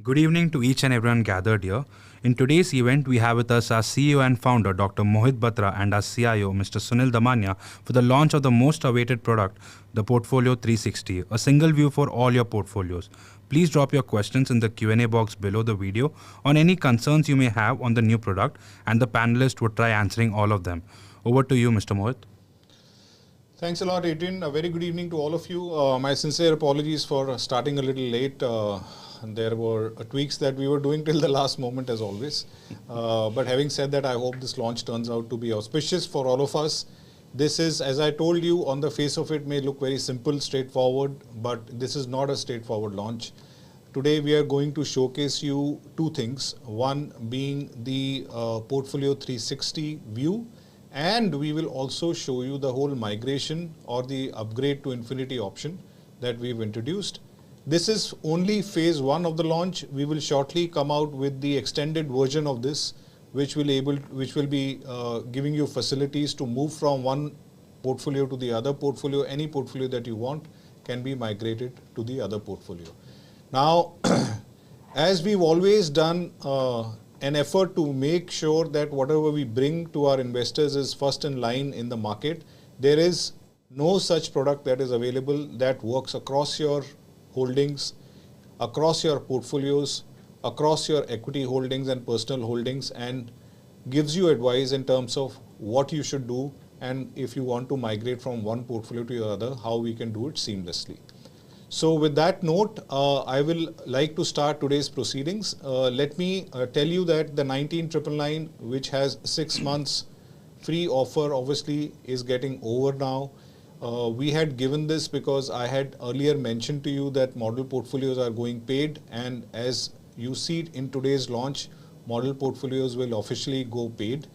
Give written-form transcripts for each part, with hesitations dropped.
Good evening to each and everyone gathered here. In today's event, we have with us our CEO and founder, Dr. Mohit Batra, and our CIO, Mr. Sunil Damania, for the launch of the most awaited product, the Portfolio 360, a single view for all your portfolios. Please drop your questions in the Q&A box below the video on any concerns you may have on the new product, and the panelists would try answering all of them. Over to you, Mr. Mohit. Thanks a lot, Adrian. A very good evening to all of you. My sincere apologies for starting a little late. There were tweaks that we were doing till the last moment, as always. But having said that, I hope this launch turns out to be auspicious for all of us. This is, as I told you, on the face of it may look very simple, straightforward, but this is not a straightforward launch. Today we are going to showcase you two things. One being the Portfolio 360 view, and we will also show you the whole migration or the upgrade to Infinity option that we've introduced. This is only phase one of the launch. We will shortly come out with the extended version of this, which will be giving you facilities to move from one portfolio to the other portfolio. Any portfolio that you want can be migrated to the other portfolio. Now, as we've always done, an effort to make sure that whatever we bring to our investors is first in line in the market. There is no such product that is available that works across your holdings, across your portfolios, across your equity holdings and personal holdings, and gives you advice in terms of what you should do, and if you want to migrate from one portfolio to the other, how we can do it seamlessly. So with that note, I will like to start today's proceedings. Let me tell you that the 19999, which has 6 months free offer, obviously is getting over now. We had given this because I had earlier mentioned to you that model portfolios are going paid, and as you see in today's launch, model portfolios will officially go paid.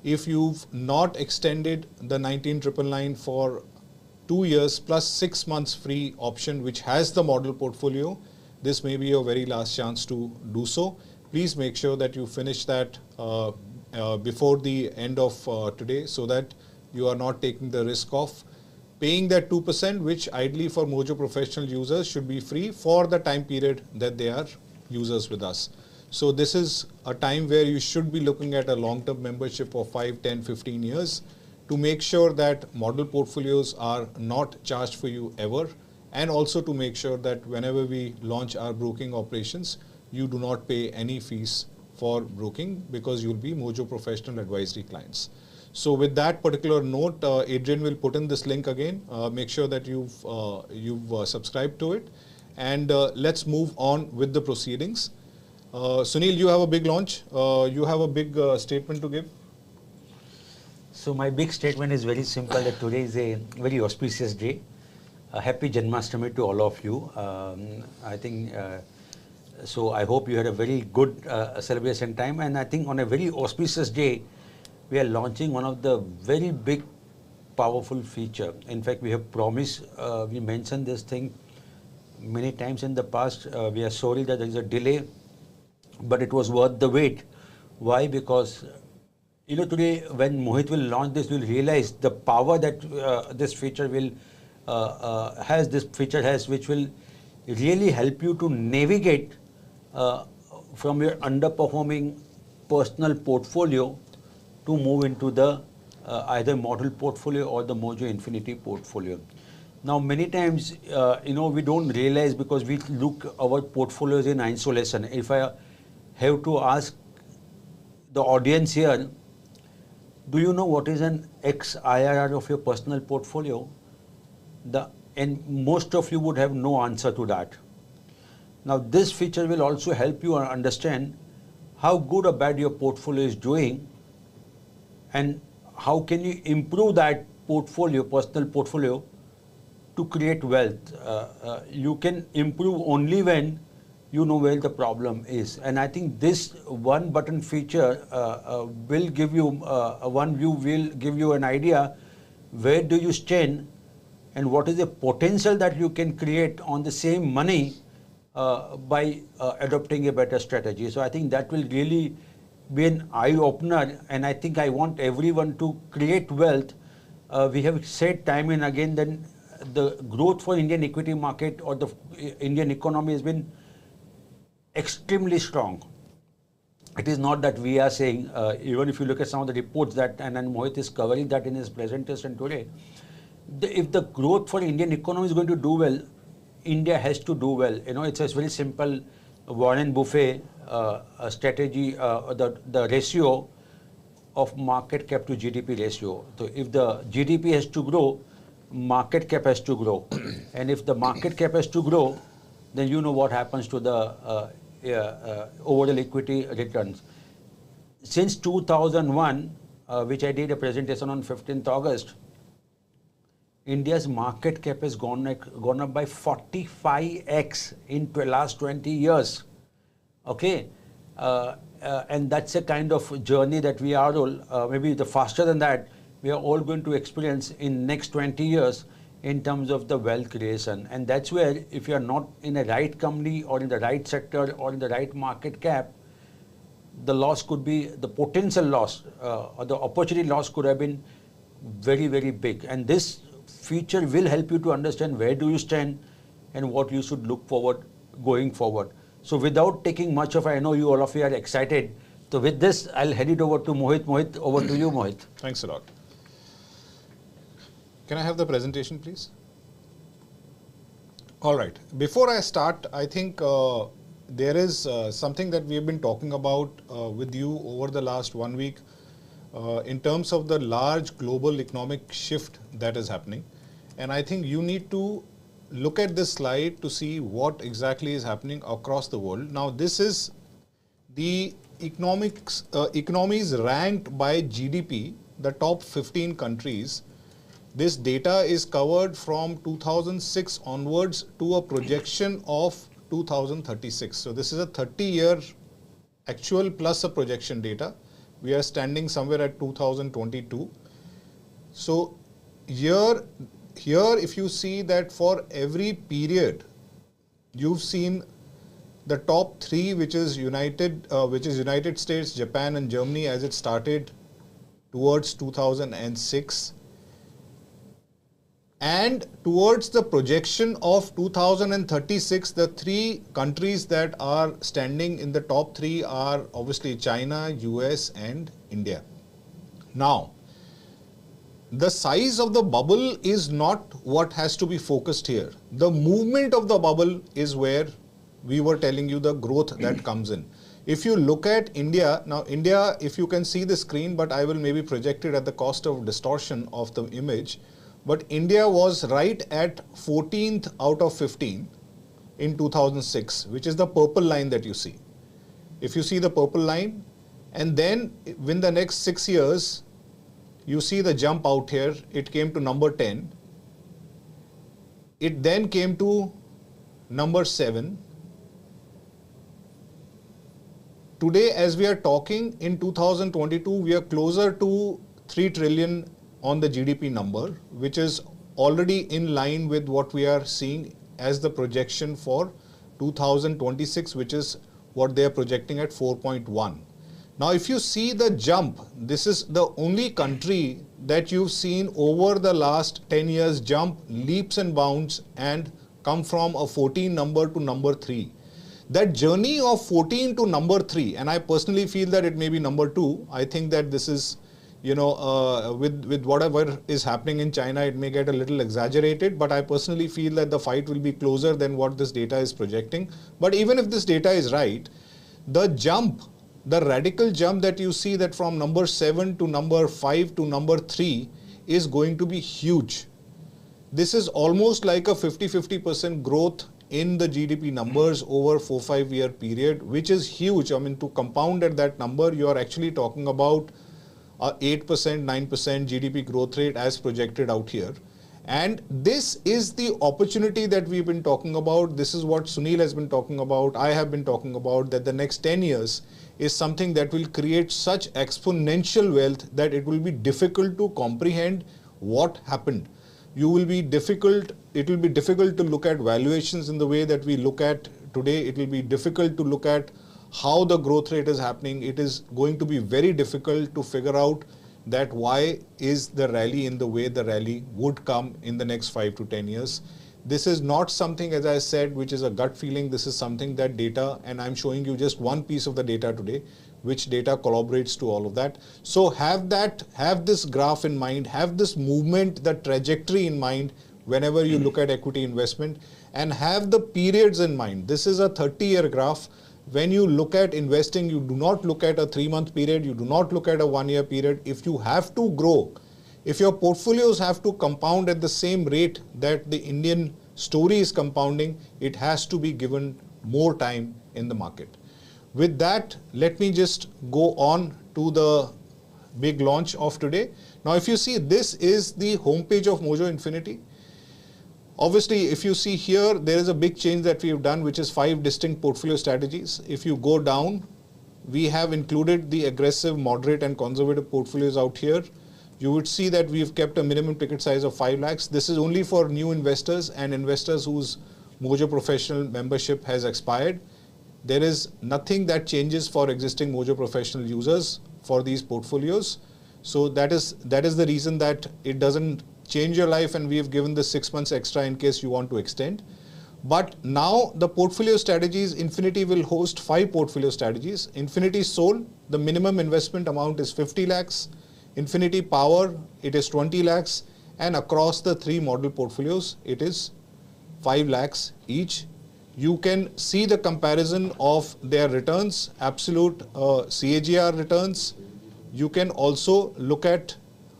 If you've not extended the 19999 for 2 years plus 6 months free option, which has the model portfolio, this may be your very last chance to do so. Please make sure that you finish that before the end of today, so that you are not taking the risk of paying that 2%, which ideally for Mojo professional users should be free for the time period that they are users with us. So this is a time where you should be looking at a long-term membership of 5, 10, 15 years to make sure that model portfolios are not charged for you ever, and also to make sure that whenever we launch our broking operations, you do not pay any fees for broking, because you'll be Mojo professional advisory clients. So with that particular note, Adrian will put in this link again. Make sure that you've subscribed to it, and let's move on with the proceedings. Sunil, you have a big launch. You have a big statement to give. So my big statement is very simple, that today is a very auspicious day. A happy Janmashtami to all of you. I think, so I hope you had a very good celebration time, and I think on a very auspicious day, we are launching one of the very big, powerful feature. In fact, we have promised, we mentioned this thing many times in the past. We are sorry that there is a delay, but it was worth the wait. Why? Because today when Mohit will launch this, we'll realize the power that this feature will has, which will really help you to navigate from your underperforming personal portfolio to move into the either model portfolio or the Mojo Infinity portfolio. Now, many times, we don't realize, because we look our portfolios in isolation. If I have to ask the audience here, do you know what is an XIRR of your personal portfolio? And most of you would have no answer to that. Now, this feature will also help you understand how good or bad your portfolio is doing, and how can you improve that portfolio, personal portfolio, to create wealth. You can improve only when you know where the problem is. And I think this one button feature will give you, one view will give you an idea where do you stand and what is the potential that you can create on the same money by adopting a better strategy. So I think that will really be an eye-opener, and I think I want everyone to create wealth. We have said time and again that the growth for Indian equity market or the Indian economy has been extremely strong. It is not that we are saying, even if you look at some of the reports that, and Mohit is covering that in his presentation today, if the growth for Indian economy is going to do well, India has to do well. You know, it's a very simple Warren Buffett strategy, the ratio of market cap to GDP ratio. So if the GDP has to grow, market cap has to grow. And if the market cap has to grow, then you know what happens to the overall equity returns. Since 2001, which I did a presentation on 15th August, India's market cap has gone up by 45x in the last 20 years. Okay, and that's a kind of journey that we are all, maybe the faster than that, we are all going to experience in next 20 years in terms of the wealth creation. And that's where, if you are not in the right company or in the right sector or in the right market cap, the loss could be, the potential loss or the opportunity loss could have been very, very big. And this feature will help you to understand where do you stand and what you should look forward going forward. So without taking much of, I know you all of you are excited. So with this, I'll hand it over to Mohit. Mohit, over to you, Mohit. Thanks a lot. Can I have the presentation, please? All right. Before I start, I think there is something that we have been talking about with you over the last 1 week in terms of the large global economic shift that is happening. And I think you need to look at this slide to see what exactly is happening across the world. Now, this is the economies ranked by GDP, the top 15 countries. This data is covered from 2006 onwards to a projection of 2036. So this is a 30-year actual plus a projection data. We are standing somewhere at 2022. So here if you see that for every period, you've seen the top three, which is United States, Japan and Germany as it started towards 2006. And towards the projection of 2036, the three countries that are standing in the top three are obviously China, US and India. Now, the size of the bubble is not what has to be focused here. The movement of the bubble is where we were telling you the growth that comes in. If you look at India, now India, if you can see the screen, but I will maybe project it at the cost of distortion of the image. But India was right at 14th out of 15 in 2006, which is the purple line that you see. If you see the purple line, and then in the next 6 years, you see the jump out here, it came to number 10. It then came to number 7. Today, as we are talking, in 2022, we are closer to 3 trillion on the GDP number, which is already in line with what we are seeing as the projection for 2026, which is what they are projecting at 4.1. Now, if you see the jump, this is the only country that you've seen over the last 10 years jump leaps and bounds and come from a 14 number to number 3. That journey of 14 to number 3, and I personally feel that it may be number 2. I think that this is, you know, with whatever is happening in China, it may get a little exaggerated, but I personally feel that the fight will be closer than what this data is projecting. But even if this data is right, the jump, the radical jump that you see, that from number 7 to number 5 to number 3 is going to be huge. This is almost like a 50% growth in the GDP numbers over 4-5 year period, which is huge. I mean, to compound at that number, you are actually talking about 8%, 9% GDP growth rate as projected out here. And this is the opportunity that we've been talking about. This is what Sunil has been talking about. I have been talking about that the next 10 years is something that will create such exponential wealth that it will be difficult to comprehend what happened. It will be difficult to look at valuations in the way that we look at today. It will be difficult to look at how the growth rate is happening. It is going to be very difficult to figure out that why is the rally in the way the rally would come in the next 5 to 10 years. This is not something, as I said, which is a gut feeling. This is something that data, and I'm showing you just one piece of the data today, which data collaborates to all of that. So have this graph in mind, have this movement, the trajectory in mind whenever you look at equity investment, and have the periods in mind. This is a 30-year graph. When you look at investing, you do not look at a 3-month period, you do not look at a 1-year period. If you have to grow, if your portfolios have to compound at the same rate that the Indian story is compounding, it has to be given more time in the market. With that, let me just go on to the big launch of today. Now, if you see, this is the homepage of Mojo Infinity. Obviously, if you see here, there is a big change that we have done, which is 5 distinct portfolio strategies. If you go down, we have included the aggressive, moderate and conservative portfolios out here. You would see that we've kept a minimum ticket size of 5 lakhs. This is only for new investors and investors whose Mojo Professional membership has expired. There is nothing that changes for existing Mojo Professional users for these portfolios. So that is the reason that it doesn't change your life, and we have given the 6 months extra in case you want to extend. But now the portfolio strategies, Infinity will host 5 portfolio strategies. Infinity Soul, the minimum investment amount is 50 lakhs. Infinity Power, it is 20 lakhs. And across the 3 model portfolios, it is 5 lakhs each. You can see the comparison of their returns, absolute CAGR returns. You can also look at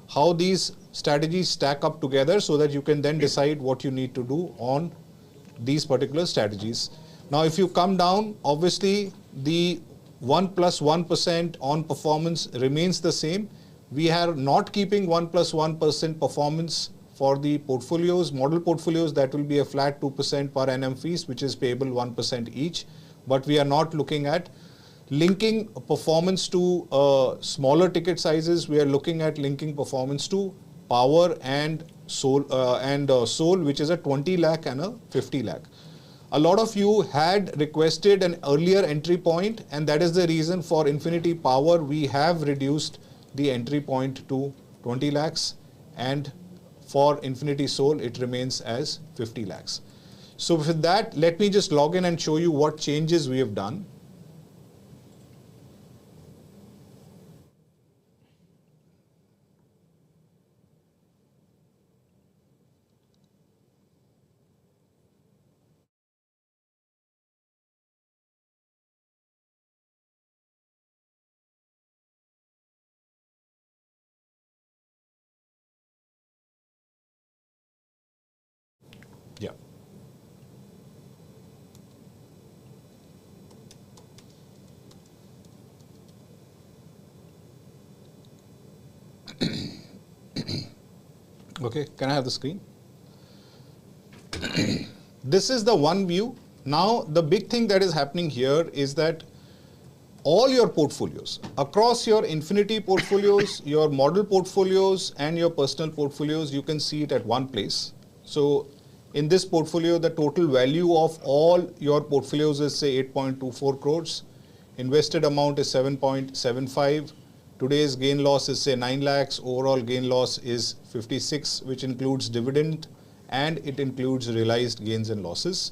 how these strategies stack up together so that you can then decide what you need to do on these particular strategies. Now, if you come down, obviously the 1 plus 1% on performance remains the same. We are not keeping 1 plus 1% performance for the portfolios, model portfolios. That will be a flat 2% per annum fees, which is payable 1% each. But we are not looking at linking performance to smaller ticket sizes. We are looking at linking performance to Power and Soul, Soul, which is a 20 lakh and a 50 lakh. A lot of you had requested an earlier entry point, and that is the reason for Infinity Power we have reduced the entry point to 20 lakhs, and for Infinity Soul it remains as 50 lakhs. So with that, let me just log in and show you what changes we have done. Yeah. Okay, can I have the screen? This is the one view. Now, the big thing that is happening here is that all your portfolios, across your Infinity portfolios, your model portfolios and your personal portfolios, you can see it at one place. So in this portfolio, the total value of all your portfolios is say 8.24 crores. Invested amount is 7.75. Today's gain loss is say 9 lakhs. Overall gain loss is 56, which includes dividend and it includes realized gains and losses.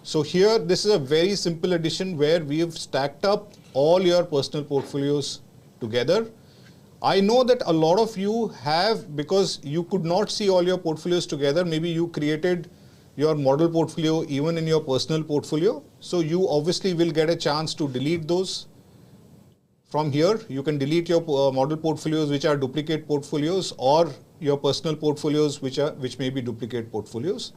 So here, this is a very simple addition where we have stacked up all your personal portfolios together. I know that a lot of you have, because you could not see all your portfolios together, maybe you created your model portfolio even in your personal portfolio. So you obviously will get a chance to delete those. From here, you can delete your model portfolios which are duplicate portfolios, or your personal portfolios which may be duplicate portfolios.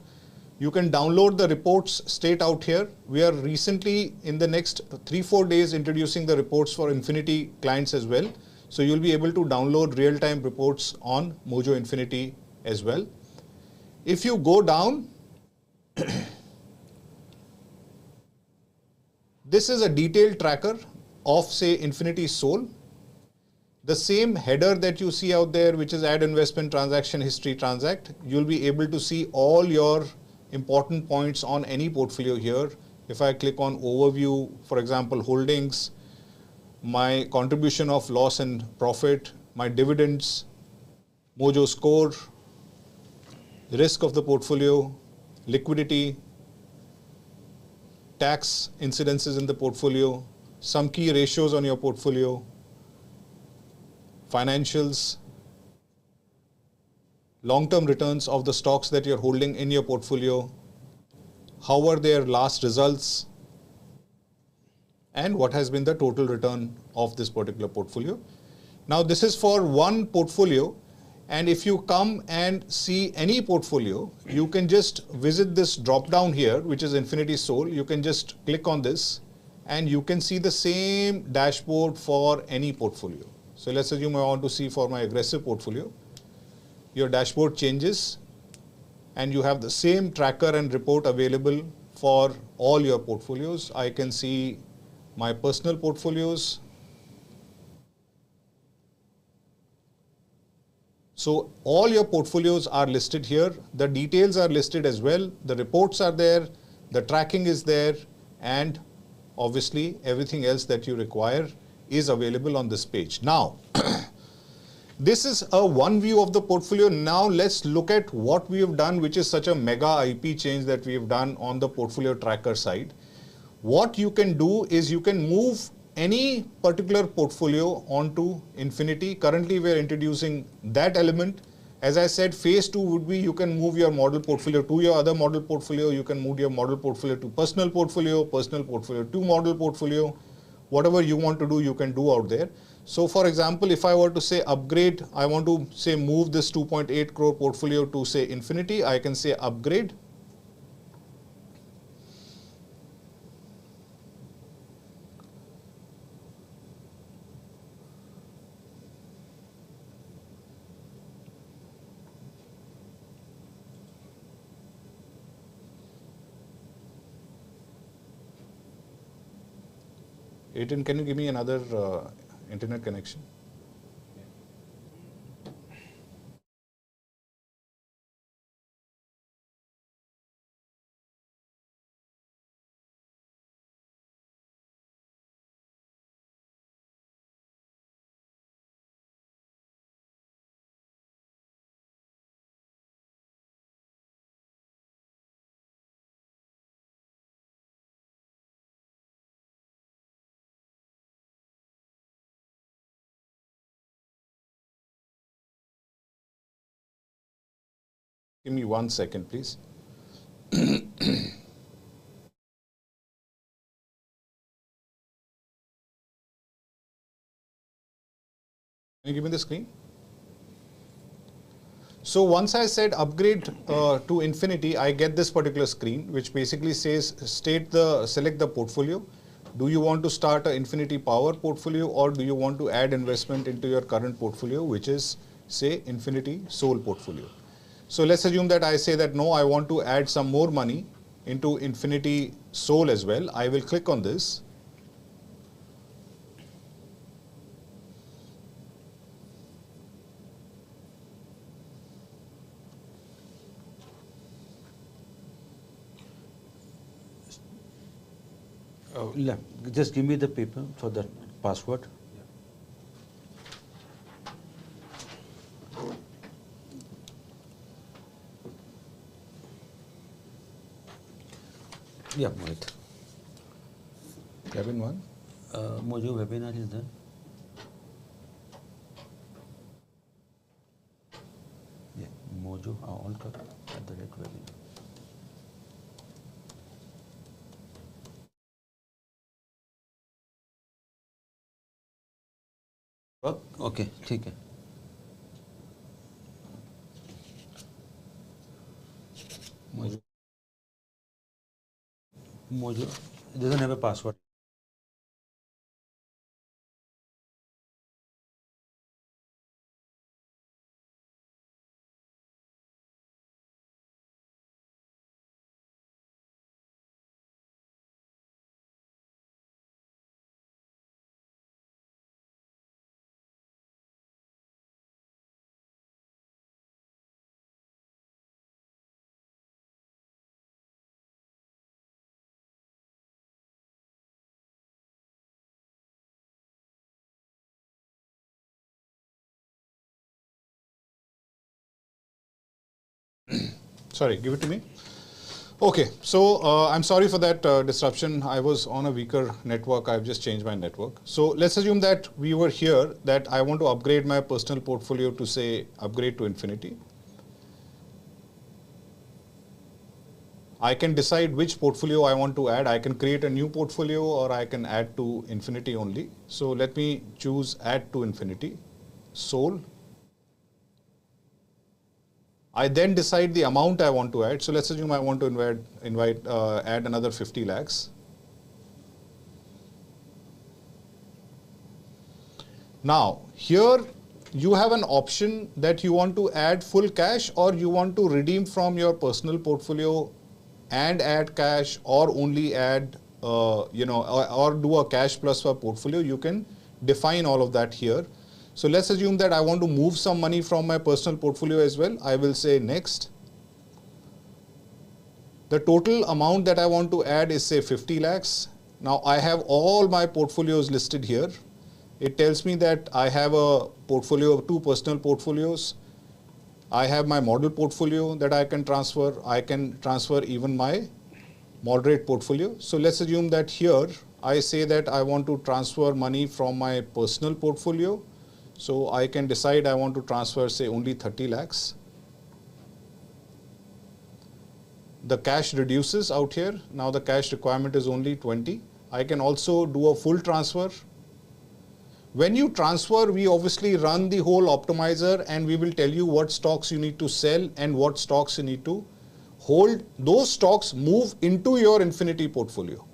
You can download the reports straight out here. We are recently, in the next 3-4 days, introducing the reports for Infinity clients as well. So you'll be able to download real-time reports on Mojo Infinity as well. If you go down, this is a detailed tracker of say Infinity Soul. The same header that you see out there, which is add investment transaction history transact, you'll be able to see all your important points on any portfolio here. If I click on overview, for example, holdings, my contribution of loss and profit, my dividends, Mojo score, risk of the portfolio, liquidity, tax incidences in the portfolio, some key ratios on your portfolio, financials, long-term returns of the stocks that you're holding in your portfolio, how were their last results, and what has been the total return of this particular portfolio. Now this is for one portfolio, and if you come and see any portfolio, you can just visit this drop down here, which is Infinity Soul. You can just click on this and you can see the same dashboard for any portfolio. So let's assume I want to see for my aggressive portfolio. Your dashboard changes and you have the same tracker and report available for all your portfolios. I can see my personal portfolios. So all your portfolios are listed here. The details are listed as well. The reports are there. The tracking is there. And obviously everything else that you require is available on this page. Now, this is a one view of the portfolio. Now let's look at what we have done, which is such a mega IP change that we have done on the portfolio tracker side. What you can do is you can move any particular portfolio onto Infinity. Currently we are introducing that element. As I said, phase 2 would be you can move your model portfolio to your other model portfolio. You can move your model portfolio to personal portfolio to model portfolio. Whatever you want to do, you can do out there. So for example, if I were to say upgrade, I want to say move this 2.8 crore portfolio to say Infinity, I can say upgrade. Aidan, can you give me another internet connection? Give me 1 second, please. Can you give me the screen? So once I said upgrade to Infinity, I get this particular screen, which basically says select the portfolio. Do you want to start an Infinity Power portfolio, or do you want to add investment into your current portfolio, which is say Infinity Soul portfolio? So let's assume that I say that no, I want to add some more money into Infinity Soul as well. I will click on this. Just give me the paper for the password. Yeah, Mohit. Cabin 1. Mojo webinar is done. Yeah, Mojo all at the red webinar. Okay, ठीक है. Mojo doesn't have a password. Sorry, give it to me. Okay, so I'm sorry for that disruption. I was on a weaker network. I've just changed my network. So let's assume that we were here, that I want to upgrade my personal portfolio to say upgrade to infinity. I can decide which portfolio I want to add. I can create a new portfolio or I can add to infinity only. So let me choose add to infinity, sole. I then decide the amount I want to add. So let's assume I want to add another 50 lakhs. Now, here you have an option that you want to add full cash or you want to redeem from your personal portfolio and add cash, or only add, or do a cash plus for portfolio. You can define all of that here. So let's assume that I want to move some money from my personal portfolio as well. I will say next. The total amount that I want to add is say 50 lakhs. Now I have all my portfolios listed here. It tells me that I have a portfolio of 2 personal portfolios. I have my model portfolio that I can transfer. I can transfer even my moderate portfolio. So let's assume that here I say that I want to transfer money from my personal portfolio. So I can decide I want to transfer say only 30 lakhs. The cash reduces out here. Now the cash requirement is only 20. I can also do a full transfer. When you transfer, we obviously run the whole optimizer and we will tell you what stocks you need to sell and what stocks you need to hold. Those stocks move into your infinity portfolio.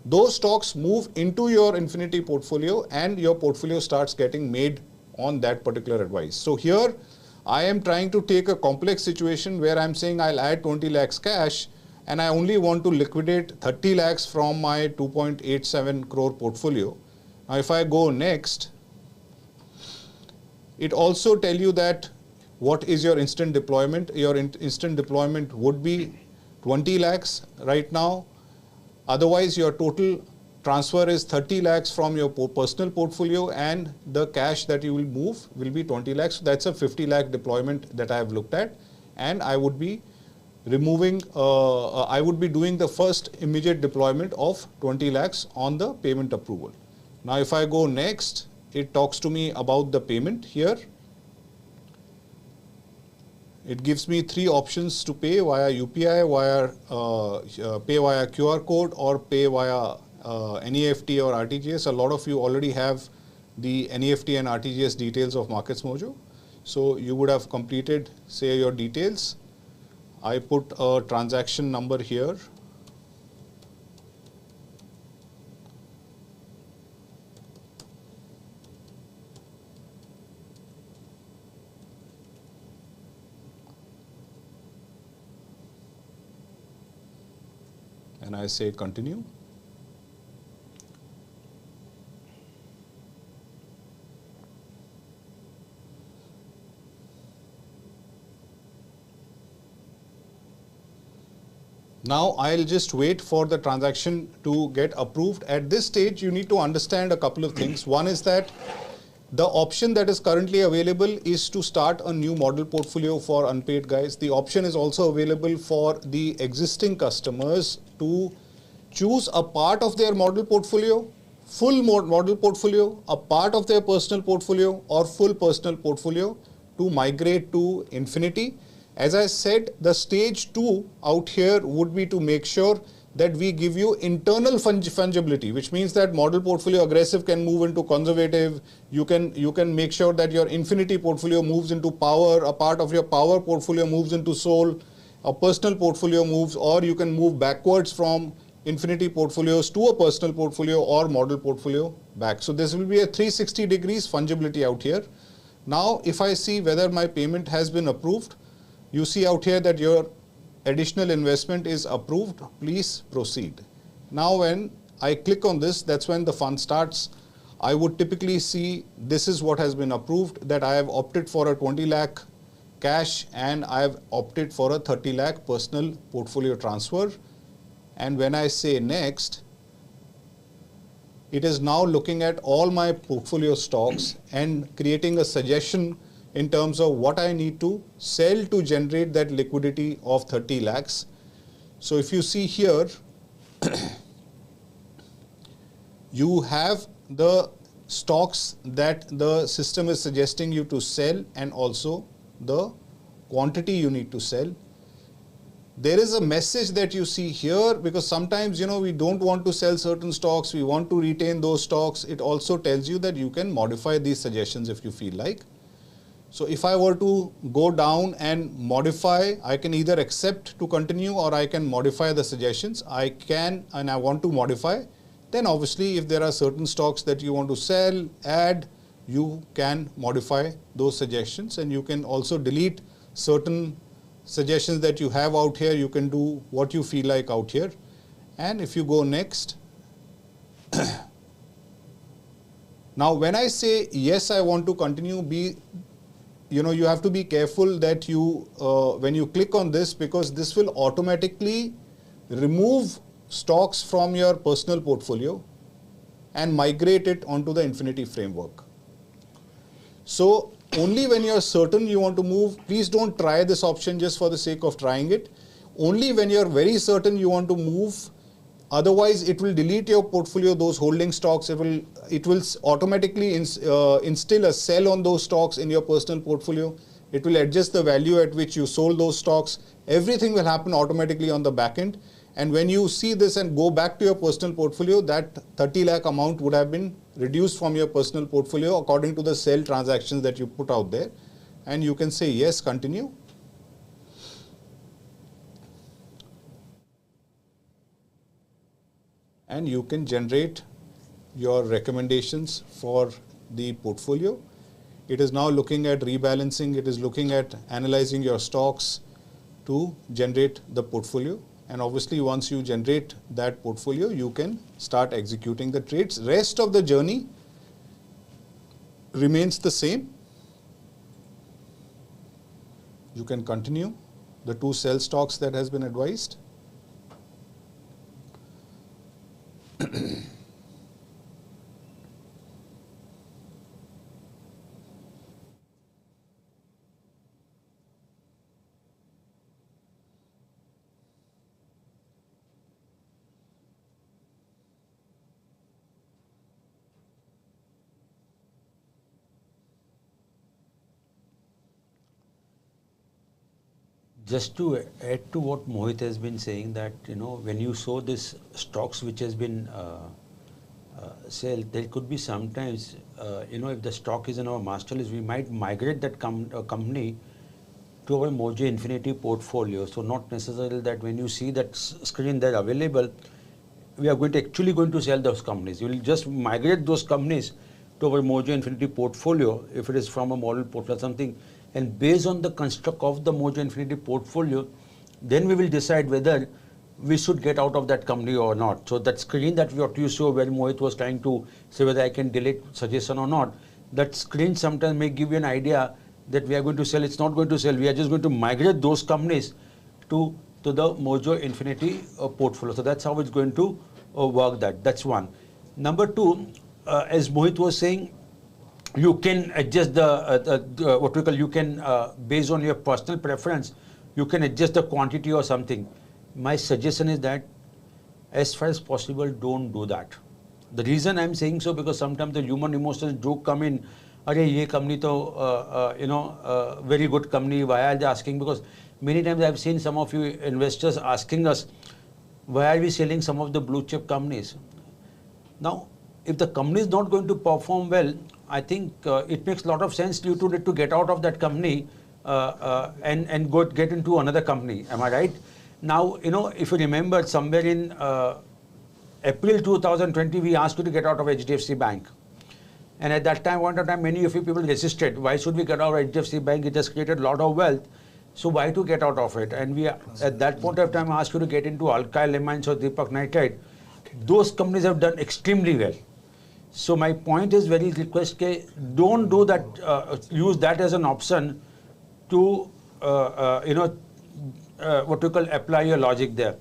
Those stocks move into your infinity portfolio and your portfolio starts getting made on that particular advice. So here I am trying to take a complex situation where I'm saying I'll add 20 lakhs cash and I only want to liquidate 30 lakhs from my 2.87 crore portfolio. Now if I go next, it also tell you that what is your instant deployment. Your instant deployment would be 20 lakhs right now. Otherwise your total transfer is 30 lakhs from your personal portfolio and the cash that you will move will be 20 lakhs. So that's a 50 lakh deployment that I have looked at, and I would be removing, I would be doing the first immediate deployment of 20 lakhs on the payment approval. Now if I go next, it talks to me about the payment here. It gives me 3 options to pay via UPI, pay via QR code, or pay via NEFT or RTGS. A lot of you already have the NEFT and RTGS details of Markets Mojo. So you would have completed, say, your details. I put a transaction number here. And I say continue. Now I'll just wait for the transaction to get approved. At this stage, you need to understand a couple of things. One is that the option that is currently available is to start a new model portfolio for unpaid guys. The option is also available for the existing customers to choose a part of their model portfolio, full model portfolio, a part of their personal portfolio, or full personal portfolio to migrate to infinity. As I said, the stage 2 out here would be to make sure that we give you internal fungibility, which means that model portfolio aggressive can move into conservative. You can make sure that your infinity portfolio moves into power, a part of your power portfolio moves into soul, a personal portfolio moves, or you can move backwards from infinity portfolios to a personal portfolio or model portfolio back. So this will be a 360 degrees fungibility out here. Now, if I see whether my payment has been approved, you see out here that your additional investment is approved, please proceed. Now when I click on this, that's when the fund starts. I would typically see this is what has been approved, that I have opted for a 20 lakh cash and I have opted for a 30 lakh personal portfolio transfer. And when I say next, it is now looking at all my portfolio stocks and creating a suggestion in terms of what I need to sell to generate that liquidity of 30 lakhs. So if you see here, you have the stocks that the system is suggesting you to sell and also the quantity you need to sell. There is a message that you see here because sometimes, we don't want to sell certain stocks, we want to retain those stocks. It also tells you that you can modify these suggestions if you feel like. So if I were to go down and modify, I can either accept to continue or I can modify the suggestions. I can, and I want to modify. Then obviously if there are certain stocks that you want to sell, add, you can modify those suggestions, and you can also delete certain suggestions that you have out here. You can do what you feel like out here. And if you go next, now when I say yes, I want to continue, you have to be careful that you when you click on this, because this will automatically remove stocks from your personal portfolio and migrate it onto the Infinity framework. So only when you're certain you want to move, please don't try this option just for the sake of trying it. Only when you're very certain you want to move, otherwise it will delete your portfolio, those holding stocks. It will automatically instill a sell on those stocks in your personal portfolio. It will adjust the value at which you sold those stocks. Everything will happen automatically on the back end. And when you see this and go back to your personal portfolio, that 30 lakh amount would have been reduced from your personal portfolio according to the sell transactions that you put out there. And you can say yes, continue. And you can generate your recommendations for the portfolio. It is now looking at rebalancing. It is looking at analyzing your stocks to generate the portfolio. And obviously, once you generate that portfolio, you can start executing the trades. Rest of the journey remains the same. You can continue the 2 sell stocks that has been advised. Just to add to what Mohit has been saying, that when you saw this stocks which has been sold, there could be sometimes if the stock is in our master list, we might migrate that company to our Mojo Infinity portfolio. So not necessarily that when you see that screen there available, we are actually going to sell those companies. You will just migrate those companies to our Mojo Infinity portfolio if it is from a model portfolio something. And based on the construct of the Mojo Infinity portfolio, then we will decide whether we should get out of that company or not. So that screen that what you saw where Mohit was trying to say whether I can delete suggestion or not, that screen sometimes may give you an idea that we are going to sell. It's not going to sell. We are just going to migrate those companies to the Mojo Infinity portfolio. So that's how it's going to work. That's one. Number two, as Mohit was saying, you can adjust the what we call, you can based on your personal preference, you can adjust the quantity or something. My suggestion is that as far as possible, don't do that. The reason I'm saying so, because sometimes the human emotions do come in. Arey, ye company to very good company. Why are they asking? Because many times I've seen some of you investors asking us, why are we selling some of the blue chip companies? Now, if the company is not going to perform well, I think it makes a lot of sense you to need to get out of that company and get into another company. Am I right? Now, if you remember, somewhere in April 2020, we asked you to get out of HDFC Bank. And at that time, many of you people resisted. Why should we get out of HDFC Bank? It has created a lot of wealth. So why to get out of it? And we, at that point of time, asked you to get into Alkyl Amines or Deepak Nitrite. Those companies have done extremely well. So my point is very request, don't do that, use that as an option to, what we call apply your logic there.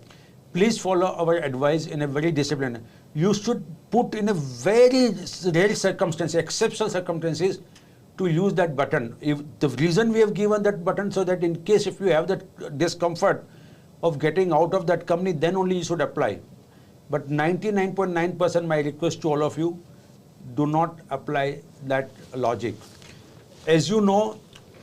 Please follow our advice in a very disciplined. You should put in a very rare circumstance, exceptional circumstances, to use that button. If the reason we have given that button, so that in case if you have that discomfort, of getting out of that company, then only you should apply. But 99.9% my request to all of you, do not apply that logic. As you know,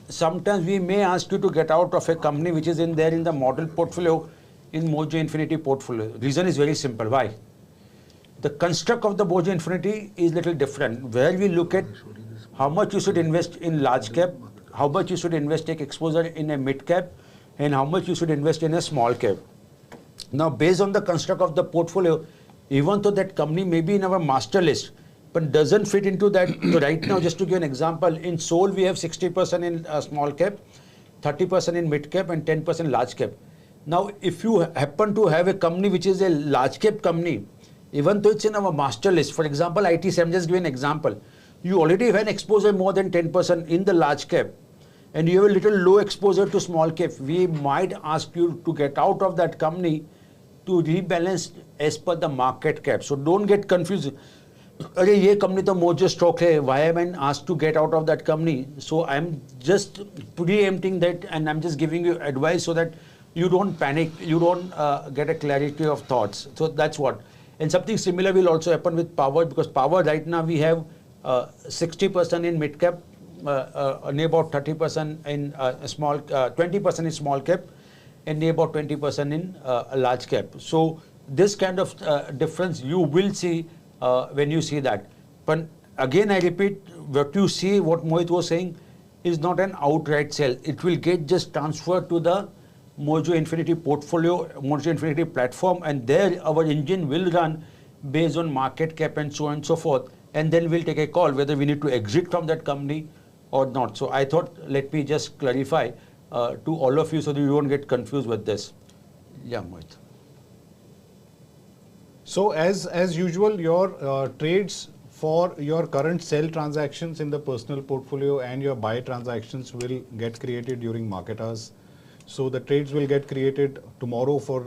sometimes we may ask you to get out of a company which is in there in the model portfolio, in Mojo Infinity portfolio. Reason is very simple. Why? The construct of the Mojo Infinity is little different, where we look at how much you should invest in large cap, how much you should invest, take exposure in a mid cap, and how much you should invest in a small cap. Now, based on the construct of the portfolio, even though that company may be in our master list, but doesn't fit into that. So right now, just to give an example, in Seoul we have 60% in small cap, 30% in mid cap, and 10% large cap. Now, if you happen to have a company which is a large cap company, even though it's in our master list, for example, ITC, I'm just giving an example, you already have an exposure more than 10% in the large cap, and you have a little low exposure to small cap, we might ask you to get out of that company to rebalance as per the market cap. So don't get confused. अरे ये company तो Mojo stock है, why am I asked to get out of that company? So I'm just preempting that, and I'm just giving you advice so that you don't panic, you don't get a clarity of thoughts. So that's what. And something similar will also happen with Power, because Power right now we have 60% in mid cap, near about 30% in small, 20% in small cap, and near about 20% in large cap. So this kind of difference you will see when you see that. But again, I repeat, what you see, what Mohit was saying, is not an outright sell. It will get just transferred to the Mojo Infinity portfolio, Mojo Infinity platform, and there our engine will run based on market cap and so on and so forth. And then we'll take a call whether we need to exit from that company or not. So I thought, let me just clarify to all of you so that you don't get confused with this. Yeah, Mohit. So as usual, your trades for your current sell transactions in the personal portfolio and your buy transactions will get created during market hours. So the trades will get created tomorrow for,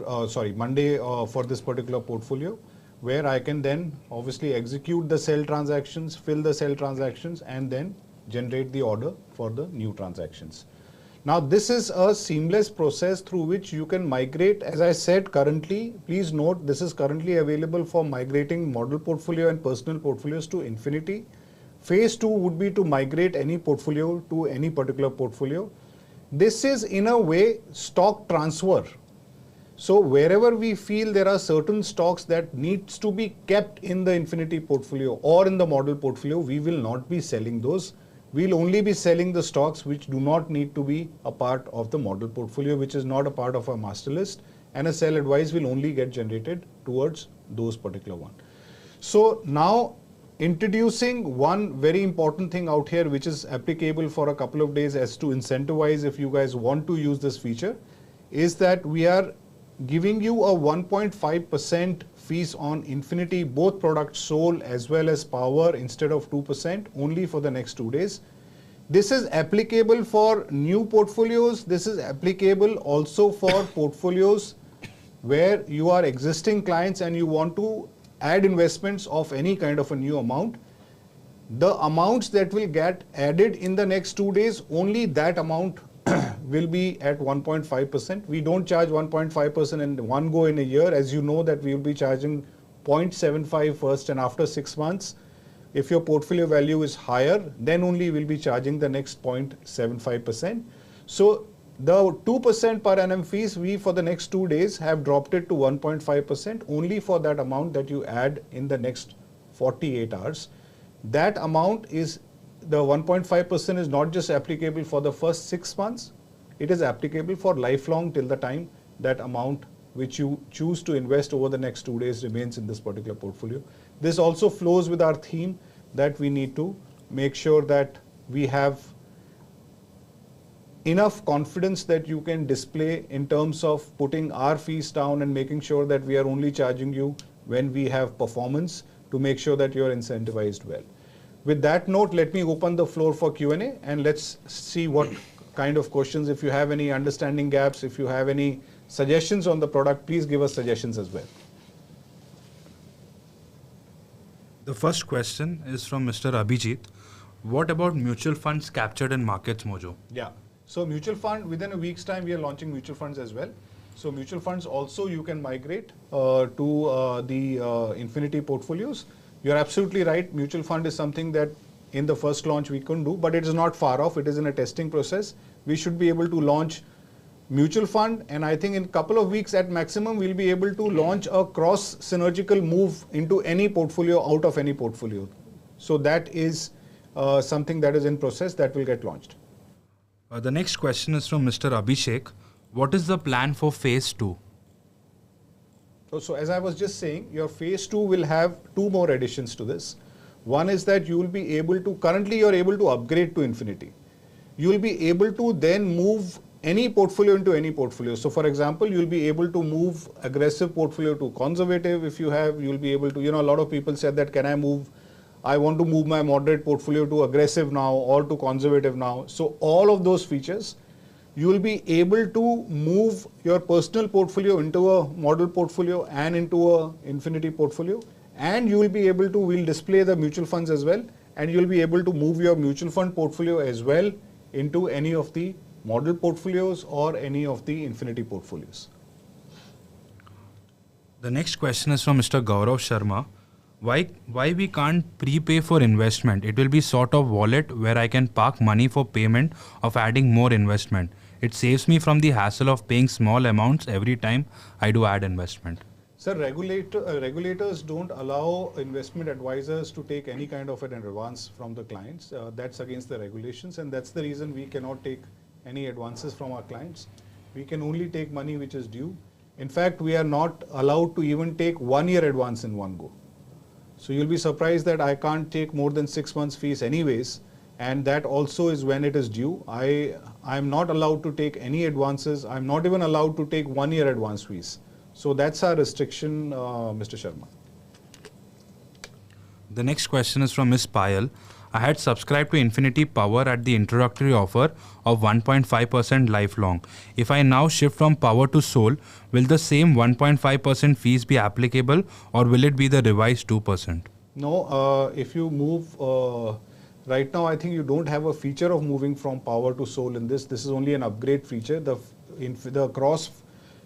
Monday for this particular portfolio, where I can then obviously execute the sell transactions, fill the sell transactions, and then generate the order for the new transactions. Now, this is a seamless process through which you can migrate. As I said, currently, please note, this is currently available for migrating model portfolio and personal portfolios to Infinity. Phase 2 would be to migrate any portfolio to any particular portfolio. This is in a way stock transfer. So wherever we feel there are certain stocks that needs to be kept in the Infinity portfolio or in the model portfolio, we will not be selling those. We'll only be selling the stocks which do not need to be a part of the model portfolio, which is not a part of our master list, and a sell advice will only get generated towards those particular ones. So now introducing one very important thing out here, which is applicable for a couple of days as to incentivize if you guys want to use this feature, is that we are giving you a 1.5% fees on Infinity, both products sold as well as Power, instead of 2%, only for the next 2 days. This is applicable for new portfolios. This is applicable also for portfolios where you are existing clients and you want to add investments of any kind of a new amount. The amounts that will get added in the next 2 days, only that amount will be at 1.5%. We don't charge 1.5% in one go in a year. As you know that we will be charging 0.75 first, and after 6 months, if your portfolio value is higher, then only we'll be charging the next 0.75%. So the 2% per annum fees, we for the next 2 days have dropped it to 1.5% only for that amount that you add in the next 48 hours. That amount is, the 1.5% is not just applicable for the first 6 months, it is applicable for lifelong till the time that amount which you choose to invest over the next 2 days remains in this particular portfolio. This also flows with our theme that we need to make sure that we have enough confidence that you can display in terms of putting our fees down and making sure that we are only charging you when we have performance to make sure that you are incentivized well. With that note, let me open the floor for Q&A and let's see what kind of questions. If you have any understanding gaps, if you have any suggestions on the product, please give us suggestions as well. The first question is from Mr. Abhijit. What about mutual funds captured in Markets Mojo? Yeah. So mutual fund, within a week's time, we are launching mutual funds as well. So mutual funds also you can migrate to the Infinity portfolios. You're absolutely right. Mutual fund is something that in the first launch we couldn't do, but it is not far off. It is in a testing process. We should be able to launch mutual fund, and I think in a couple of weeks at maximum we'll be able to launch a cross synergical move into any portfolio out of any portfolio. So that is something that is in process that will get launched. The next question is from Mr. Abhishek. What is the plan for phase 2? So as I was just saying, your phase 2 will have 2 more additions to this. One is that you will be able to, currently you are able to upgrade to Infinity. You will be able to then move any portfolio into any portfolio. So for example, you'll be able to move aggressive portfolio to conservative. If you have, you'll be able to, a lot of people said that, I want to move my moderate portfolio to aggressive now or to conservative now. So all of those features, you will be able to move your personal portfolio into a model portfolio and into a Infinity portfolio. And you will be able to, we'll display the mutual funds as well. And you'll be able to move your mutual fund portfolio as well into any of the model portfolios or any of the Infinity portfolios. The next question is from Mr. Gaurav Sharma. Why we can't prepay for investment? It will be sort of wallet where I can park money for payment of adding more investment. It saves me from the hassle of paying small amounts every time I do add investment. Sir, regulators don't allow investment advisors to take any kind of an advance from the clients. That's against the regulations, and that's the reason we cannot take any advances from our clients. We can only take money which is due. In fact, we are not allowed to even take 1 year advance in one go. So you'll be surprised that I can't take more than 6 months fees anyways, and that also is when it is due. I'm not allowed to take any advances. I'm not even allowed to take 1 year advance fees. So that's our restriction, Mr. Sharma. The next question is from Ms. Payal. I had subscribed to Infinity Power at the introductory offer of 1.5% lifelong. If I now shift from Power to Soul, will the same 1.5% fees be applicable, or will it be the revised 2%? No, if you move, right now I think you don't have a feature of moving from Power to Soul in this. This is only an upgrade feature. The cross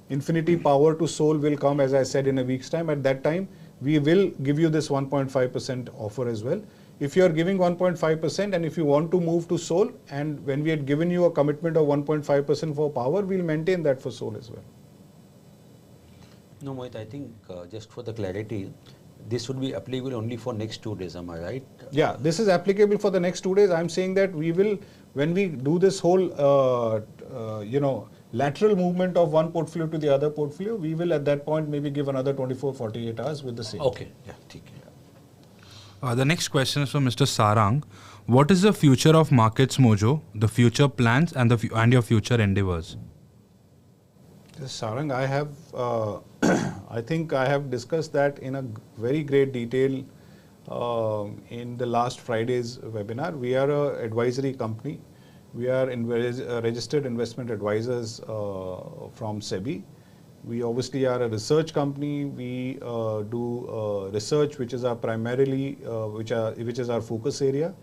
Infinity Power to Soul will come, as I said, in a week's time. At that time, we will give you this 1.5% offer as well. If you are giving 1.5% and if you want to move to Soul, and when we had given you a commitment of 1.5% for Power, we'll maintain that for Soul as well. No, Mohit, I think just for the clarity, this would be applicable only for next 2 days, am I right? Yeah, this is applicable for the next 2 days. I'm saying that we will, when we do this whole, lateral movement of one portfolio to the other portfolio, we will at that point maybe give another 24-48 hours with the same. Okay, yeah, okay. The next question is from Mr. Sarang. What is the future of Markets Mojo, the future plans and your future endeavors? Sarang, I have, I think I have discussed that in a very great detail in the last Friday's webinar. We are an advisory company. We are registered investment advisors from SEBI. We obviously are a research company. We do research, which is our primarily, which is our focus area.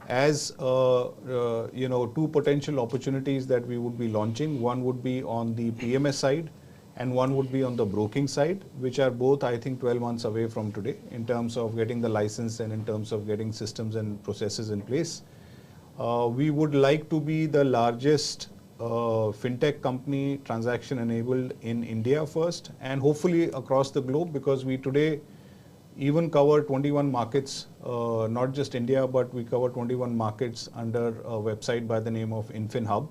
As 2 potential opportunities that we would be launching. One would be on the PMS side, and one would be on the broking side, which are both, I think, 12 months away from today in terms of getting the license and in terms of getting systems and processes in place. We would like to be the largest fintech company transaction enabled in India first, and hopefully across the globe, because we today even cover 21 markets, not just India, but we cover 21 markets under a website by the name of InfinHub.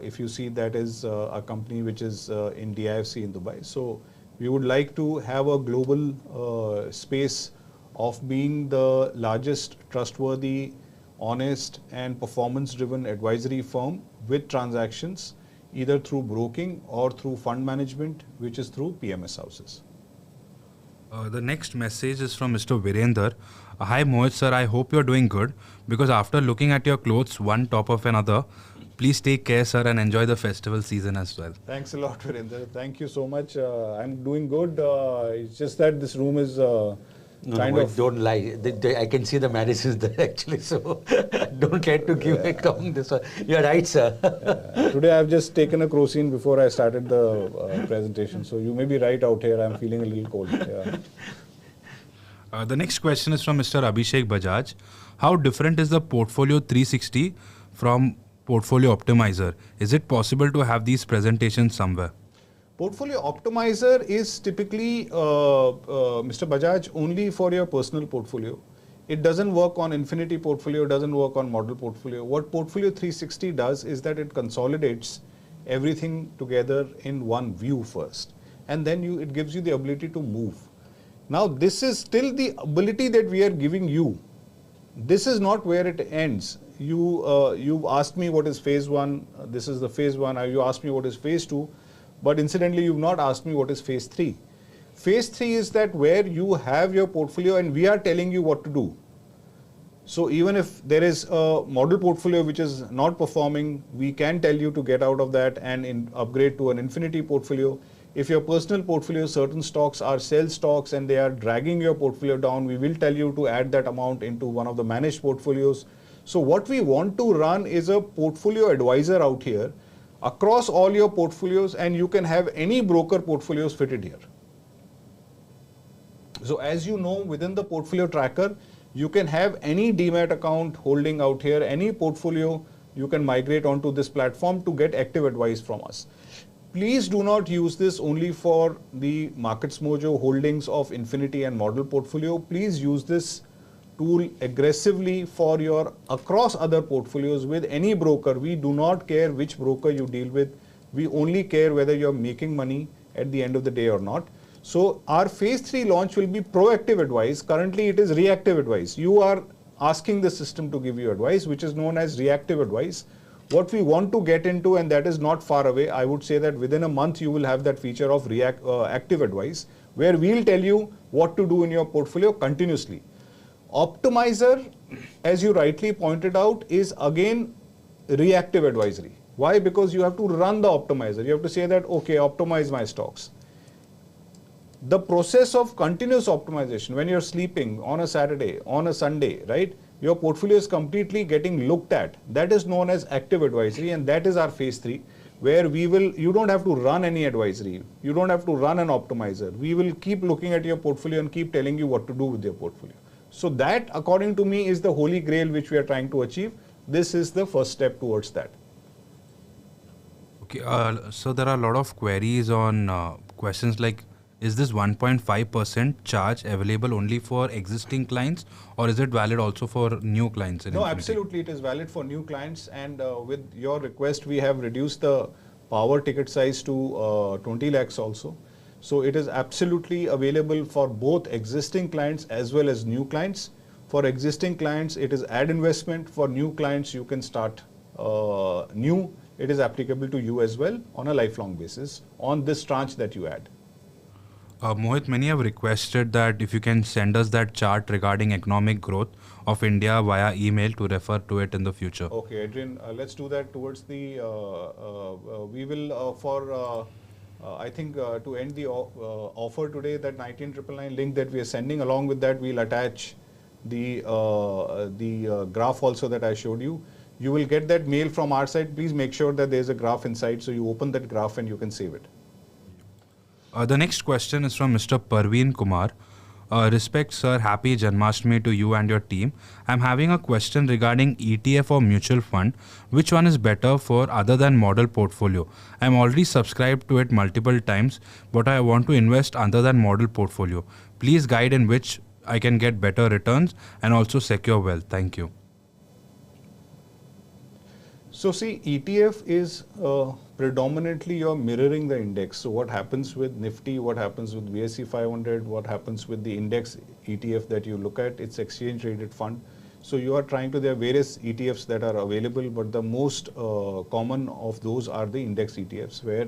If you see, that is a company which is in DIFC in Dubai. So we would like to have a global space of being the largest trustworthy, honest and performance driven advisory firm with transactions either through broking or through fund management, which is through PMS houses. The next message is from Mr. Virender. Hi Mohit sir, I hope you're doing good, because after looking at your clothes one top of another, please take care sir and enjoy the festival season as well. Thanks a lot, Virender. Thank you so much. I'm doing good. It's just that this room is No, don't lie. I can see the medicines there actually, so don't try to give a count this one. You're right, sir. Today I've just taken a crocin before I started the presentation, so you may be right out here. I'm feeling a little cold. Yeah. The next question is from Mr. Abhishek Bajaj. How different is the Portfolio 360 from Portfolio Optimizer? Is it possible to have these presentations somewhere? Portfolio Optimizer is typically, Mr. Bajaj, only for your personal portfolio. It doesn't work on infinity portfolio, doesn't work on model portfolio. What Portfolio 360 does is that it consolidates everything together in one view first. And then it gives you the ability to move. Now, this is still the ability that we are giving you. This is not where it ends. You've asked me what is phase 1. This is the phase 1. You asked me what is phase 2. But incidentally, you've not asked me what is phase 3. Phase 3 is that where you have your portfolio and we are telling you what to do. So even if there is a model portfolio which is not performing, we can tell you to get out of that and upgrade to an infinity portfolio. If your personal portfolio, certain stocks are sell stocks and they are dragging your portfolio down, we will tell you to add that amount into one of the managed portfolios. So what we want to run is a portfolio advisor out here across all your portfolios, and you can have any broker portfolios fitted here. So as you know, within the portfolio tracker, you can have any demat account holding out here, any portfolio you can migrate onto this platform to get active advice from us. Please do not use this only for the Markets Mojo holdings of Infinity and model portfolio. Please use this tool aggressively for your across other portfolios with any broker. We do not care which broker you deal with. We only care whether you're making money at the end of the day or not. So our phase 3 launch will be proactive advice. Currently it is reactive advice. You are asking the system to give you advice, which is known as reactive advice. What we want to get into, and that is not far away, I would say that within a month you will have that feature of active advice, where we'll tell you what to do in your portfolio continuously. Optimizer, as you rightly pointed out, is again reactive advisory. Why? Because you have to run the optimizer. You have to say that, okay, optimize my stocks. The process of continuous optimization, when you're sleeping on a Saturday, on a Sunday, right? Your portfolio is completely getting looked at. That is known as active advisory, and that is our phase 3, where you don't have to run any advisory. You don't have to run an optimizer. We will keep looking at your portfolio and keep telling you what to do with your portfolio. So that, according to me, is the holy grail which we are trying to achieve. This is the first step towards that. Okay, so there are a lot of queries on questions like, is this 1.5% charge available only for existing clients, or is it valid also for new clients? No, absolutely, it is valid for new clients. And with your request, we have reduced the power ticket size to 20 lakhs also. So it is absolutely available for both existing clients as well as new clients. For existing clients, it is add investment. For new clients, you can start new. It is applicable to you as well on a lifelong basis on this tranche that you add. Mohit, many have requested that if you can send us that chart regarding economic growth of India via email to refer to it in the future. Okay, Adrian, let's do that towards the, we will I think to end the offer today, that 19999 link that we are sending, along with that we'll attach the graph also that I showed you. You will get that mail from our side. Please make sure that there's a graph inside, so you open that graph and you can save it. The next question is from Mr. Parveen Kumar. Respect, sir. Happy Janmashtami to you and your team. I'm having a question regarding ETF or mutual fund. Which one is better for other than model portfolio? I'm already subscribed to it multiple times, but I want to invest other than model portfolio. Please guide in which I can get better returns and also secure wealth. Thank you. So see, ETF is predominantly you're mirroring the index. So what happens with Nifty, what happens with BSE 500, what happens with the index ETF that you look at, it's exchange traded fund. So you are trying to, there are various ETFs that are available, but the most common of those are the index ETFs, where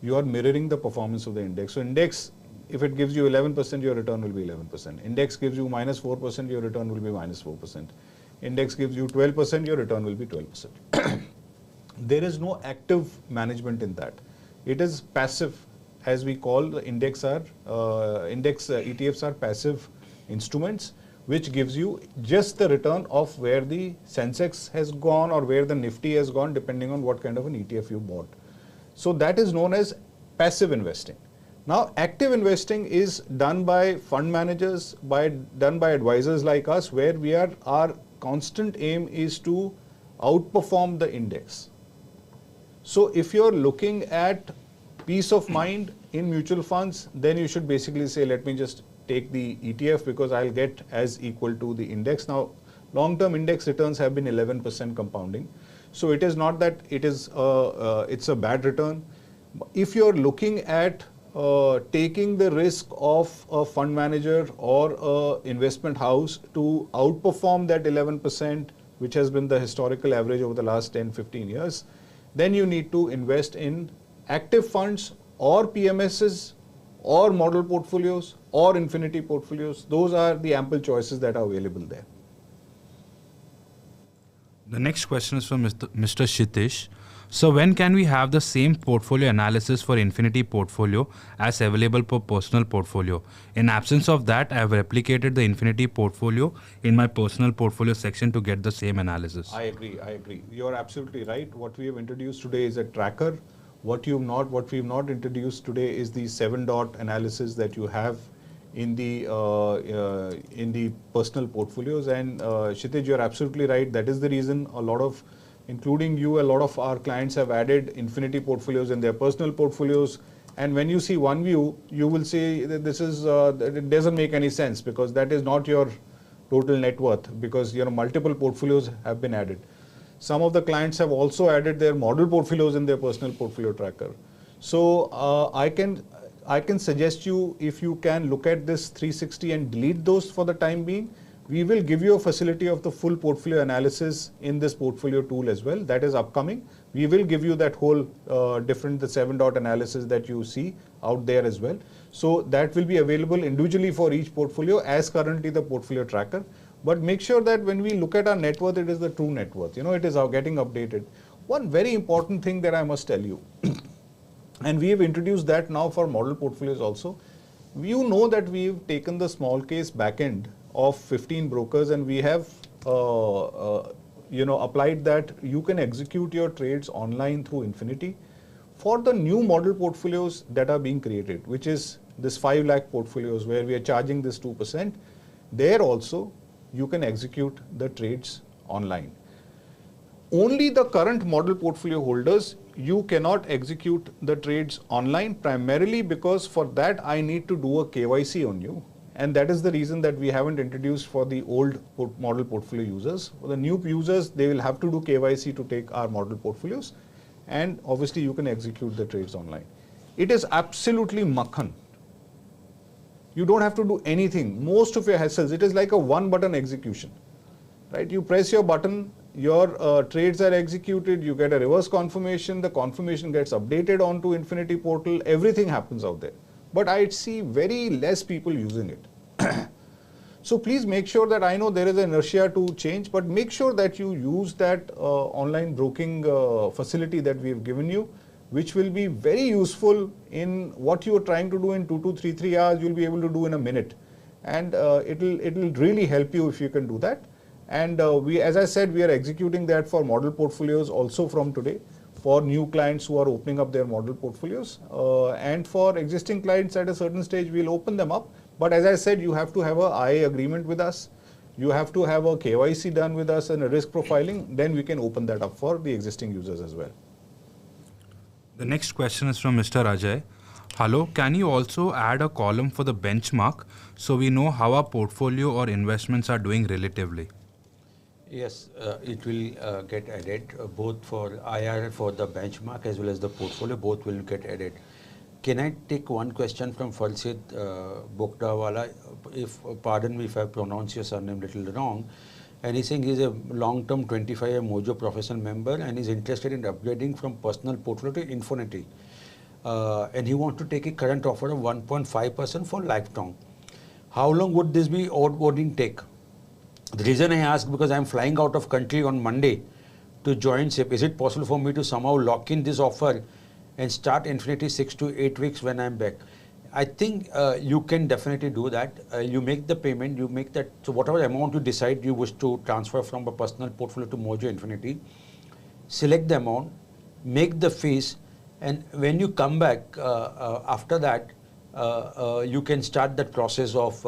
you are mirroring the performance of the index. So index, if it gives you 11%, your return will be 11%. Index gives you minus 4%, your return will be minus 4%. Index gives you 12%, your return will be 12%. There is no active management in that. It is passive, as we call the index ETFs are passive instruments, which gives you just the return of where the Sensex has gone or where the Nifty has gone, depending on what kind of an ETF you bought. So that is known as passive investing. Now, active investing is done by fund managers, done by advisors like us, where our constant aim is to outperform the index. So if you're looking at peace of mind in mutual funds, then you should basically say, let me just take the ETF because I'll get as equal to the index. Now, long-term index returns have been 11% compounding. So it is not that it's a bad return. If you're looking at taking the risk of a fund manager or an investment house to outperform that 11%, which has been the historical average over the last 10-15 years, then you need to invest in active funds or PMSs or model portfolios or infinity portfolios. Those are the ample choices that are available there. The next question is from Mr. Shitish. So when can we have the same portfolio analysis for Infinity portfolio as available for personal portfolio? In absence of that, I have replicated the Infinity portfolio in my personal portfolio section to get the same analysis. I agree. You're absolutely right. What we have introduced today is a tracker. What we've not introduced today is the 7-dot analysis that you have in the personal portfolios. And Kshitij, you're absolutely right. That is the reason a lot of, including you, a lot of our clients have added Infinity portfolios in their personal portfolios. And when you see one view, you will say that this is it doesn't make any sense, because that is not your total net worth, because multiple portfolios have been added. Some of the clients have also added their model portfolios in their personal portfolio tracker. So I can suggest you, if you can look at this 360 and delete those for the time being, we will give you a facility of the full portfolio analysis in this portfolio tool as well. That is upcoming. We will give you that whole the 7-dot analysis that you see out there as well. So that will be available individually for each portfolio as currently the portfolio tracker. But make sure that when we look at our net worth, it is the true net worth. It is getting updated. One very important thing that I must tell you, and we have introduced that now for model portfolios also. You know that we've taken the small case backend of 15 brokers, and we have applied that you can execute your trades online through Infinity. For the new model portfolios that are being created, which is this 5 lakh portfolios where we are charging this 2%, there also you can execute the trades online. Only the current model portfolio holders, you cannot execute the trades online, primarily because for that I need to do a KYC on you. And that is the reason that we haven't introduced for the old model portfolio users. For the new users, they will have to do KYC to take our model portfolios. And obviously you can execute the trades online. It is absolutely makhan. You don't have to do anything. Most of your hassles, it is like a one-button execution, right? You press your button, your trades are executed, you get a reverse confirmation, the confirmation gets updated onto Infinity portal, everything happens out there. But I see very less people using it. So please make sure that, I know there is an inertia to change, but make sure that you use that online broking facility that we have given you, which will be very useful in what you are trying to do in 2 to 3 hours, you'll be able to do in a minute. And it'll really help you if you can do that. And as I said, we are executing that for model portfolios also from today, for new clients who are opening up their model portfolios. And for existing clients at a certain stage, we'll open them up. But as I said, you have to have an IA agreement with us. You have to have a KYC done with us and a risk profiling. Then we can open that up for the existing users as well. The next question is from Mr. Ajay. Hello, can you also add a column for the benchmark so we know how our portfolio or investments are doing relatively? Yes, it will get added, both for IR for the benchmark as well as the portfolio, both will get added. Can I take one question from Falsit Bokdawala? Pardon me if I pronounce your surname a little wrong. And he's saying he's a long-term 25-year Mojo professional member and is interested in upgrading from personal portfolio to Infinity. And he wants to take a current offer of 1.5% for lifetime. How long would this be onboarding take? The reason I ask, because I'm flying out of country on Monday to join SIP. Is it possible for me to somehow lock in this offer and start Infinity 6 to 8 weeks when I'm back? I think you can definitely do that. You make the payment, you make that, so whatever amount you decide you wish to transfer from a personal portfolio to Mojo Infinity, select the amount, make the fees, and when you come back after that, you can start that process of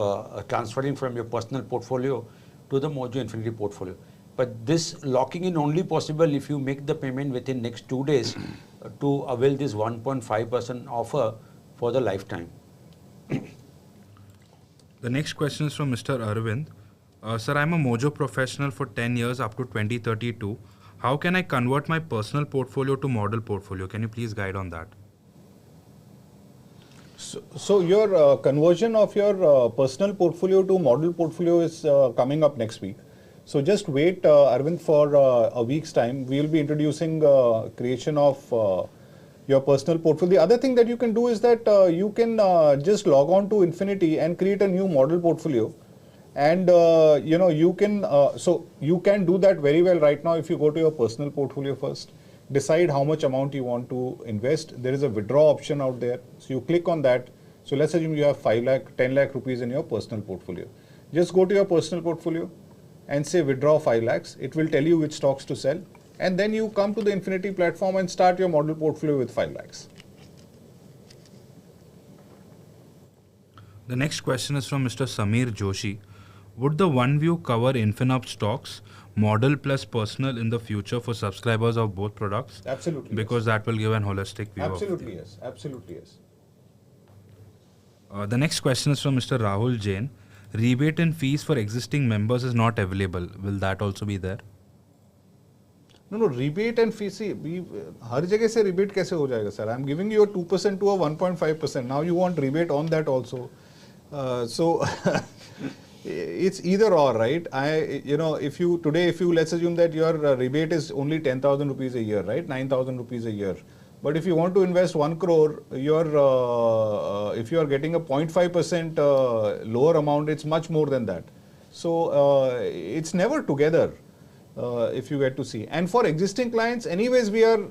transferring from your personal portfolio to the Mojo Infinity portfolio. But this locking in only possible if you make the payment within next 2 days to avail this 1.5% offer for the lifetime. The next question is from Mr. Arvind. Sir, I'm a Mojo professional for 10 years up to 2032. How can I convert my personal portfolio to model portfolio? Can you please guide on that? So your conversion of your personal portfolio to model portfolio is coming up next week. So just wait, Arvind, for a week's time. We will be introducing creation of your personal portfolio. The other thing that you can do is that you can just log on to Infinity and create a new model portfolio. And you can so you can do that very well right now if you go to your personal portfolio first. Decide how much amount you want to invest. There is a withdraw option out there. So you click on that. So let's assume you have 5 lakh, 10 lakh rupees in your personal portfolio. Just go to your personal portfolio and say withdraw 5 lakhs. It will tell you which stocks to sell. And then you come to the Infinity platform and start your model portfolio with 5 lakhs. The next question is from Mr. Samir Joshi. Would the OneView cover Infinop stocks, model plus personal in the future for subscribers of both products? Absolutely. Because that will give an holistic view. Absolutely yes. Absolutely yes. The next question is from Mr. Rahul Jain. Rebate and fees for existing members is not available. Will that also be there? No, rebate and fee, see, हर जगह से rebate कैसे हो जाएगा, sir? I'm giving you a 2% to a 1.5%. Now you want rebate on that also. So it's either or, right? If you let's assume that your rebate is only 10,000 rupees a year, right? 9,000 rupees a year. But if you want to invest 1 crore, if you are getting a 0.5% lower amount, it's much more than that. So it's never together. If you get to see. And for existing clients, anyways, we are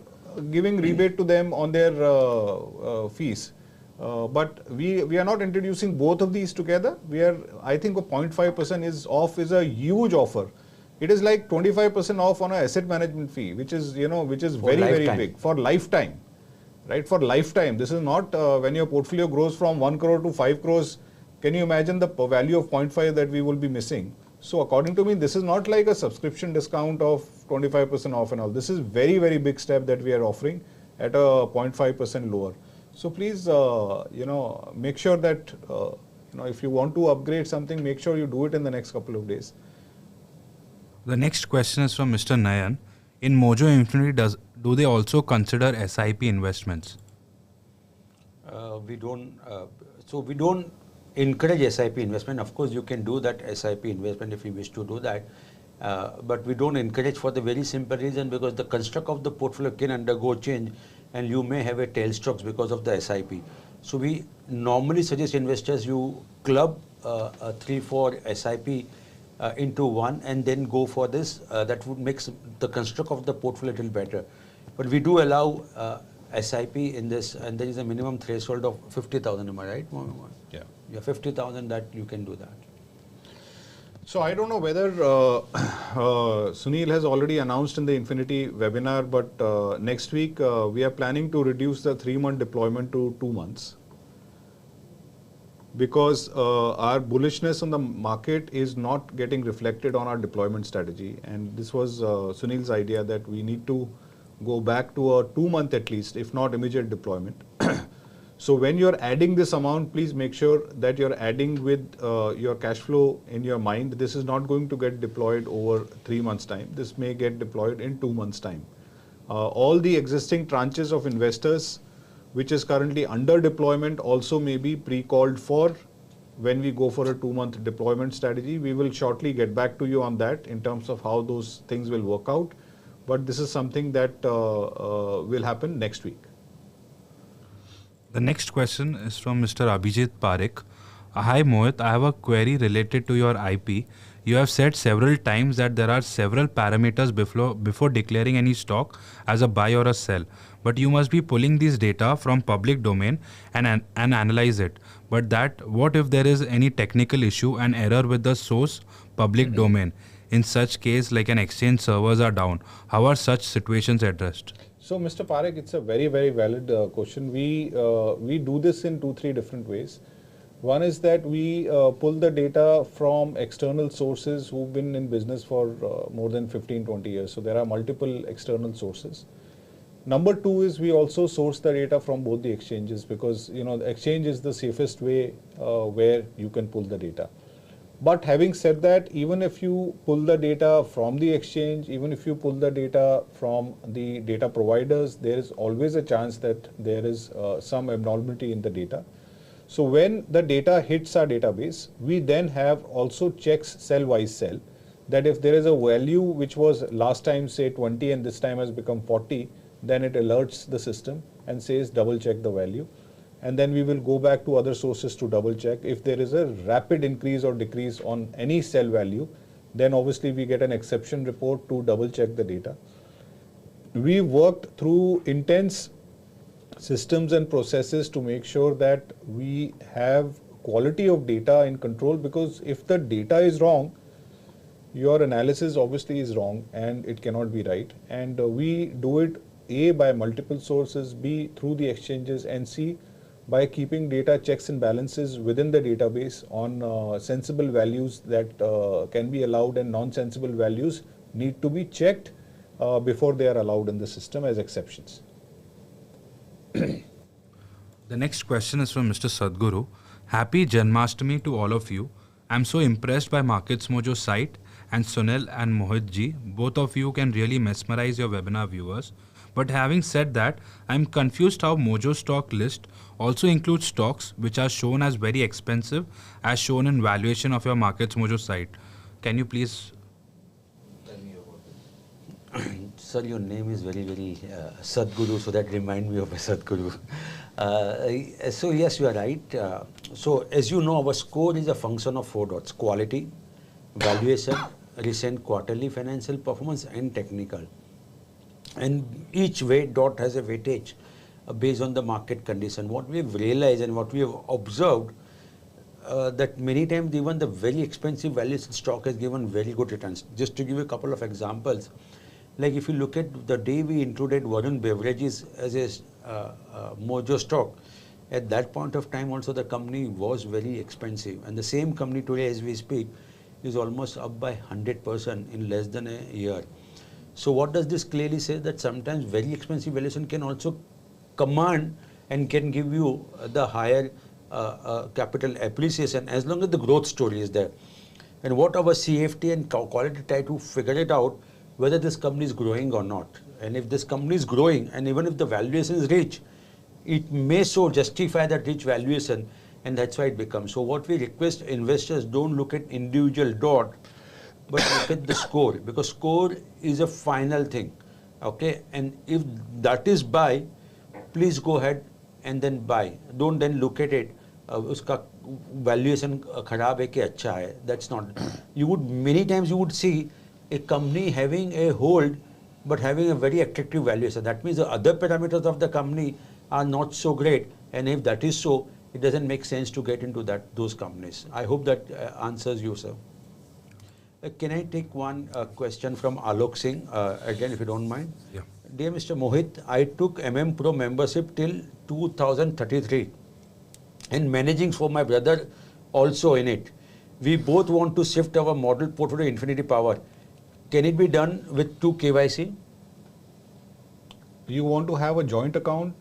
giving rebate to them on their fees. But we are not introducing both of these together. I think a 0.5% is a huge offer. It is like 25% off on an asset management fee, which is very big for lifetime, right? For lifetime. This is not when your portfolio grows from 1 crore to 5 crores. Can you imagine the value of 0.5 that we will be missing? So according to me, this is not like a subscription discount of 25% off and all. This is very, very big step that we are offering at a 0.5% lower. So please, make sure that, if you want to upgrade something, make sure you do it in the next couple of days. The next question is from Mr. Nayan. In Mojo Infinity, do they also consider SIP investments? We don't encourage SIP investment. Of course, you can do that SIP investment if you wish to do that. But we don't encourage for the very simple reason because the construct of the portfolio can undergo change and you may have a tail stocks because of the SIP. So we normally suggest investors you club 3-4 SIP into one and then go for this. That would make the construct of the portfolio a little better. But we do allow SIP in this, and there is a minimum threshold of 50,000. Am I right? Yeah. Yeah, 50,000 that you can do that. So I don't know whether Sunil has already announced in the Infinity webinar, but next week we are planning to reduce the 3-month deployment to 2 months. Because our bullishness on the market is not getting reflected on our deployment strategy. And this was Sunil's idea that we need to go back to a 2-month at least, if not immediate deployment. So when you're adding this amount, please make sure that you're adding with your cash flow in your mind. This is not going to get deployed over 3 months' time. This may get deployed in 2 months' time. All the existing tranches of investors, which is currently under deployment, also may be pre-called for when we go for a 2-month deployment strategy. We will shortly get back to you on that in terms of how those things will work out. But this is something that will happen next week. The next question is from Mr. Abhijit Parekh. Hi Mohit, I have a query related to your IP. You have said several times that there are several parameters before declaring any stock as a buy or a sell. But you must be pulling these data from public domain and analyze it. But what if there is any technical issue and error with the source public domain? In such case, like an exchange servers are down, how are such situations addressed? So, Mr. Parekh, it's a very, very valid question. We do this in 2-3 different ways. One is that we pull the data from external sources who've been in business for more than 15-20 years. So there are multiple external sources. Number two is we also source the data from both the exchanges, because the exchange is the safest way where you can pull the data. But having said that, even if you pull the data from the exchange, even if you pull the data from the data providers, there is always a chance that there is some abnormality in the data. So when the data hits our database, we then have also checks cell-wise cell, that if there is a value which was last time say 20 and this time has become 40, then it alerts the system and says double check the value. And then we will go back to other sources to double check. If there is a rapid increase or decrease on any cell value, then obviously we get an exception report to double check the data. We worked through intense systems and processes to make sure that we have quality of data in control, because if the data is wrong, your analysis obviously is wrong and it cannot be right. And we do it A, by multiple sources, B, through the exchanges, and C, by keeping data checks and balances within the database on sensible values that can be allowed, and non-sensible values need to be checked before they are allowed in the system as exceptions. The next question is from Mr. Sadhguru. Happy Janmashtami to all of you. I'm so impressed by Markets Mojo site, and Sunil and Mohit ji. Both of you can really mesmerize your webinar viewers. But having said that, I'm confused how Mojo stock list also includes stocks which are shown as very expensive as shown in valuation of your Markets Mojo site. Can you please tell me about it? Sir, your name is very, very Sadhguru, so that remind me of a Sadhguru. So yes, you are right. So as you know, our score is a function of 4 dots: quality, valuation, recent quarterly financial performance, and technical. And each weight dot has a weightage based on the market condition. What we have realized and what we have observed that many times even the very expensive valuation stock has given very good returns. Just to give you a couple of examples, like if you look at the day we included Varun Beverages as a Mojo stock, at that point of time also the company was very expensive, and the same company today as we speak is almost up by 100% in less than a year. So what does this clearly say? That sometimes very expensive valuation can also command and can give you the higher capital appreciation as long as the growth story is there. And what our CFT and quality try to figure it out, whether this company is growing or not. And if this company is growing, and even if the valuation is rich, it may so justify that rich valuation, and that's why it becomes. So what we request investors, don't look at individual dot, but look at the score, because score is a final thing, okay? And if that is buy, please go ahead and then buy. Don't then look at it, uska valuation kharab hai ki acha hai. That's not. You would, many times you would see a company having a hold, but having a very attractive valuation. That means the other parameters of the company are not so great, and if that is so, it doesn't make sense to get into those companies. I hope that answers you, sir. Can I take one question from Alok Singh, again, if you don't mind? Yeah. Dear Mr. Mohit, I took Pro membership till 2033 and managing for my brother also in it. We both want to shift our model portfolio Infinity Power. Can it be done with 2 KYC? You want to have a joint account,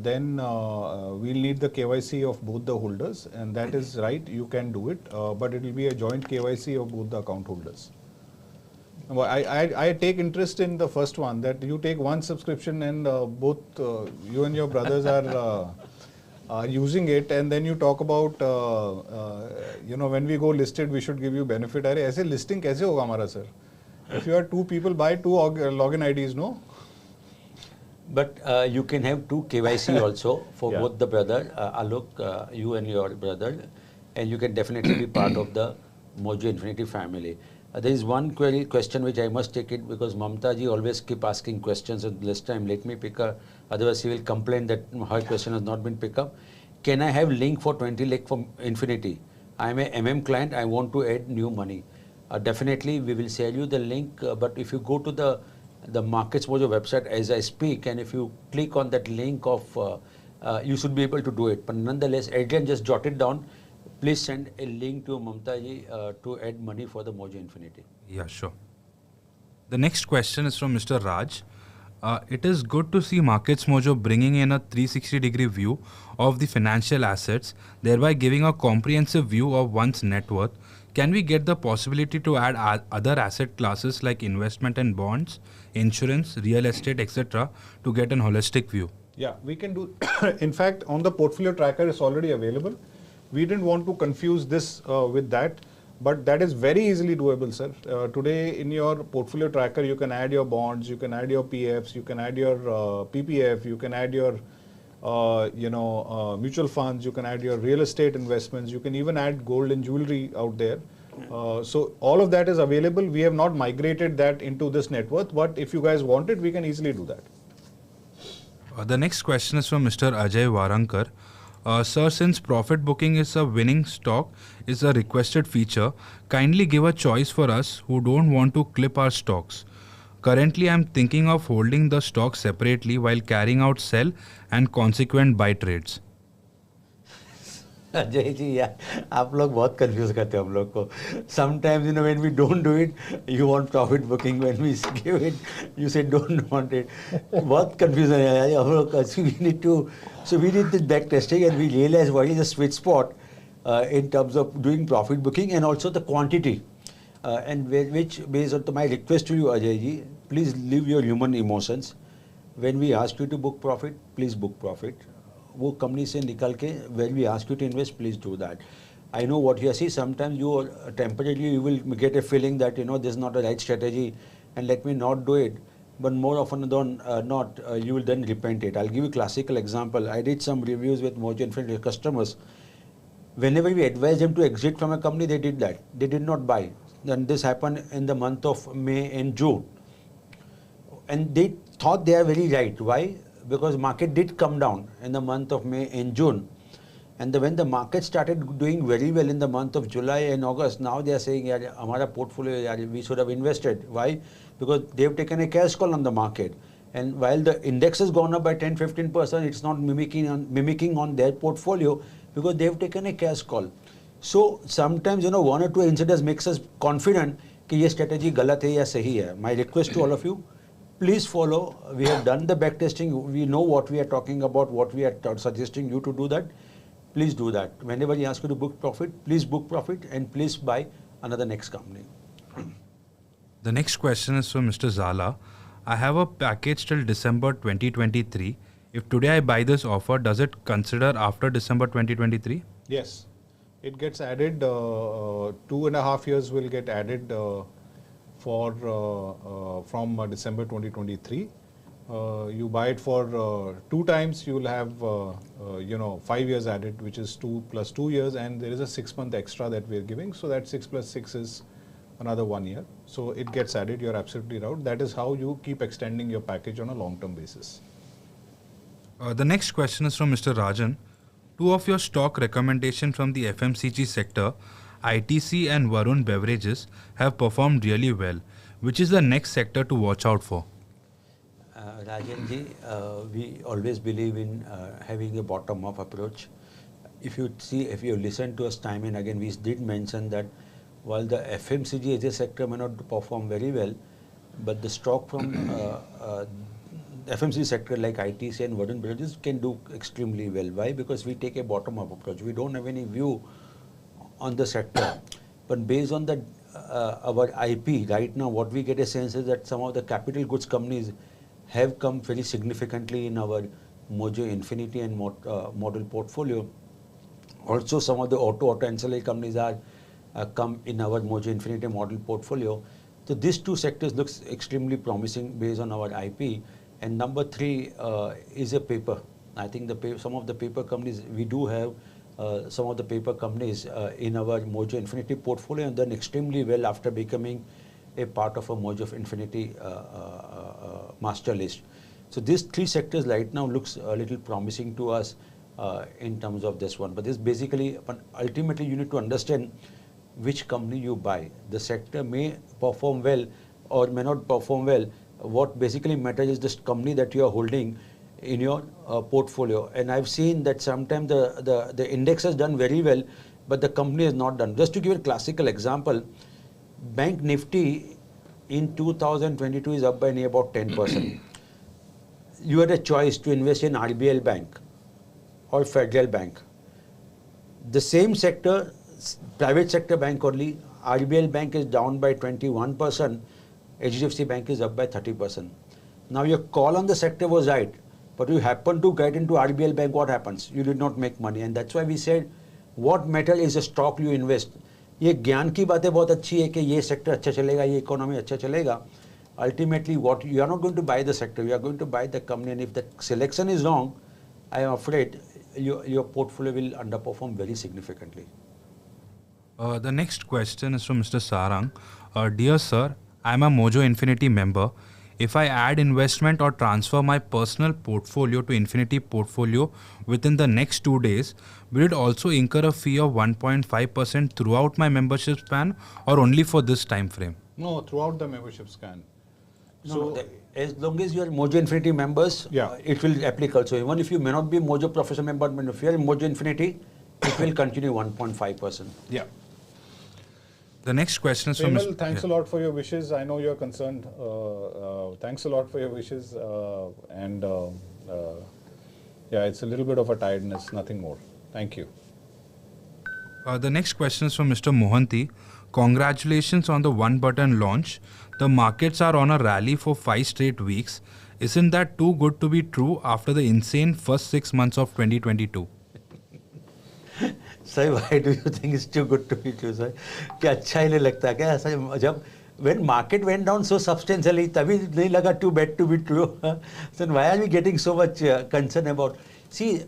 then we'll need the KYC of both the holders, and that is right, you can do it, but it will be a joint KYC of both the account holders. Well, I take interest in the first one, that you take one subscription and both you and your brothers are using it, and then you talk about, when we go listed, we should give you benefit. Arey, aise listing kaise hoga hamara, sir? If you are 2 people, buy 2 login IDs, no? But you can have 2 KYC also for both the brother, Alok, you and your brother, and you can definitely be part of the Mojo Infinity family. There is one question which I must take it because Mamta ji always keep asking questions, and this time let me pick her, otherwise she will complain that her question has not been picked up. Can I have link for 20 lakh from Infinity? I am a MM client, I want to add new money. Definitely we will share you the link, but if you go to the Markets Mojo website as I speak, and if you click on that link of, you should be able to do it. But nonetheless, Adrian, just jot it down. Please send a link to Mamta ji to add money for the Mojo Infinity. Yeah, sure. The next question is from Mr. Raj. It is good to see Markets Mojo bringing in a 360-degree view of the financial assets, thereby giving a comprehensive view of one's net worth. Can we get the possibility to add other asset classes like investment and bonds, insurance, real estate, etc. to get an holistic view? Yeah, we can do. In fact, on the portfolio tracker, it's already available. We didn't want to confuse this with that, but that is very easily doable, sir. Today, in your portfolio tracker, you can add your bonds, you can add your PFs, you can add your PPF, you can add your mutual funds, you can add your real estate investments, you can even add gold and jewelry out there. So all of that is available. We have not migrated that into this net worth, but if you guys want it, we can easily do that. The next question is from Mr. Ajay Warankar. Sir, since profit booking is a winning stock, is a requested feature, kindly give a choice for us who don't want to clip our stocks. Currently, I am thinking of holding the stock separately while carrying out sell and consequent buy trades. Ajay ji यार आप लोग बहुत confuse करते हो हम लोग को sometimes you know when we don't do it you want profit booking when we give it you say don't want it बहुत कंफ्यूजन है यार हम लोग we need to so we did this back testing and we realise what is the sweet spot in terms of doing profit booking and also the quantity and which based on my request to you Ajay ji, please leave your human emotions. When we ask you to book profit, please book profit. वो company से निकल के when we ask you to invest, please do that. I know what you see. Sometimes you temporarily you will get a feeling that this is not a right strategy, and let me not do it. But more often than not, you will then repent it. I'll give you a classical example. I did some reviews with Mojo Infinity customers. Whenever we advised them to exit from a company, they did that. They did not buy. Then this happened in the month of May and June, and they thought they are very right. Why? Because market did come down in the month of May and June, and when the market started doing very well in the month of July and August, now they are saying, "Yeah, our portfolio, yeah, we should have invested." Why? Because they have taken a cash call on the market, and while the index has gone up by 10-15%, it's not mimicking on their portfolio because they have taken a cash call. So sometimes one or two incidents makes us confident कि ये strategy गलत है या सही है. My request to all of you, please follow. We have done the back testing. We know what we are talking about, what we are suggesting you to do that. Please do that. Whenever you ask you to book profit, please book profit and please buy another next company. The next question is from Mr. Zala. I have a package till December 2023. If today I buy this offer, does it consider after December 2023? Yes, it gets added. 2.5 years will get added from December 2023. You buy it for 2 times, you will have 5 years added, which is 2 plus 2 years, and there is a 6-month extra that we are giving. So that 6 plus 6 is another 1 year. So it gets added. You're absolutely right. That is how you keep extending your package on a long-term basis. The next question is from Mr. Rajan. 2 of your stock recommendations from the FMCG sector, ITC and Varun Beverages, have performed really well. Which is the next sector to watch out for? Rajan ji, we always believe in having a bottom-up approach. If you listen to us time and again, we did mention that while the FMCG as a sector may not perform very well, but the stock from FMCG sector like ITC and Varun Beverages can do extremely well. Why? Because we take a bottom-up approach. We don't have any view on the sector, but based on the our IP right now, what we get a sense is that some of the capital goods companies have come very significantly in our Mojo Infinity and model portfolio. Also, some of the auto ancillary companies are come in our Mojo Infinity model portfolio. So these 2 sectors looks extremely promising based on our IP. And number 3 is a paper. I think some of the paper companies, we do have some of the paper companies in our Mojo Infinity portfolio and done extremely well after becoming a part of a Mojo Infinity master list. So these three sectors right now looks a little promising to us in terms of this one. But this basically, but ultimately you need to understand which company you buy. The sector may perform well or may not perform well. What basically matters is this company that you are holding in your portfolio. And I've seen that sometimes the index has done very well, but the company has not done. Just to give a classical example, Bank Nifty in 2022 is up by near about 10%. You had a choice to invest in RBL Bank or Federal Bank. The same sector, private sector bank only, RBL Bank is down by 21%, HDFC Bank is up by 30%. Now your call on the sector was right, but you happen to get into RBL Bank, what happens? You did not make money, and that's why we said what matters is the stock you invest. ये ज्ञान की बातें बहुत अच्छी है कि ये sector अच्छा चलेगा, ये इकोनॉमी अच्छा चलेगा. Ultimately, what you are not going to buy the sector, you are going to buy the company, and if the selection is wrong, I am afraid your portfolio will underperform very significantly. The next question is from Mr. Sarang. Dear sir, I am a Mojo Infinity member. If I add investment or transfer my personal portfolio to Infinity portfolio within the next 2 days, will it also incur a fee of 1.5% throughout my membership span or only for this time frame? No, throughout the membership span. So, as long as you are Mojo Infinity members, it will applicable. So even if you may not be Mojo professional member, but if you are in Mojo Infinity, it will continue 1.5%. Yeah. The next question is from Premal, thanks a lot for your wishes. I know you're concerned. Thanks a lot for your wishes. Yeah, it's a little bit of a tiredness, nothing more. Thank you. The next question is from Mr. Mohanty. Congratulations on the one button launch. The markets are on a rally for 5 straight weeks. Isn't that too good to be true after the insane first 6 months of 2022? Sir, why do you think it's too good to be true, sir? क्या अच्छा ही नहीं लगता क्या ऐसा जब when market went down so substantially तभी नहीं लगा too bad to be true. So why are we getting so much concern about? See,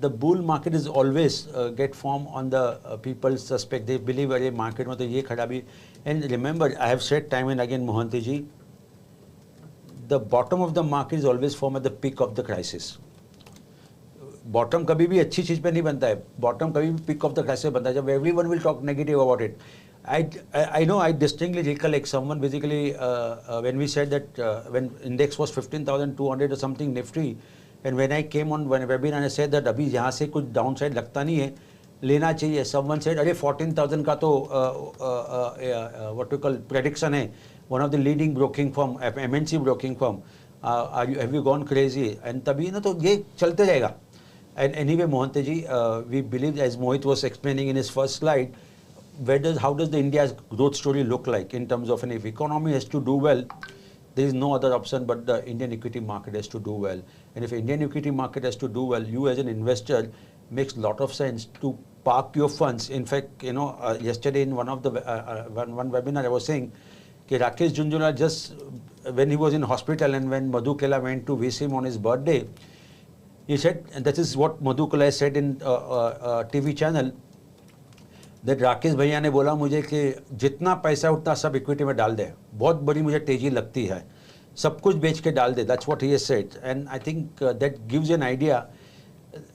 the bull market is always get formed on the people suspect. They believe अरे market में तो ये खड़ा भी. And remember, I have said time and again, Mohanty ji, the bottom of the market is always formed at the peak of the crisis. Bottom कभी भी अच्छी चीज पे नहीं बनता है. बॉटम कभी भी पिक ऑफ द क्राइसिस बनता है जब everyone will talk negative about it. I know I distinctly recollect someone basically when we said that when index was 15,200 or something Nifty, and when I came on one webinar I said that अभी यहाँ से कुछ downside लगता नहीं है, लेना चाहिए. Someone said अरे 14,000 का तो what we call prediction है, one of the leading broking firm, MNC broking firm, have you gone crazy? And तभी ना तो ये चलते रहेगा. And anyway, Mohanty ji, we believe, as Mohit was explaining in his first slide, how does the India's growth story look like in terms of, and if economy has to do well, there is no other option but the Indian equity market has to do well. And if Indian equity market has to do well, you as an investor makes a lot of sense to park your funds. In fact, you know, yesterday in one of the one webinar I was saying, that Rakesh Junjunwala just when he was in hospital and when Madhu Kela went to visit him on his birthday, he said, and that is what Madhu Kela said in TV channel, that Rakesh भैया ने बोला मुझे कि जितना पैसा उतना सब equity में डाल दे, बहुत बड़ी मुझे तेजी लगती है, सब कुछ बेच के डाल दे. That's what he has said, and I think that gives you an idea.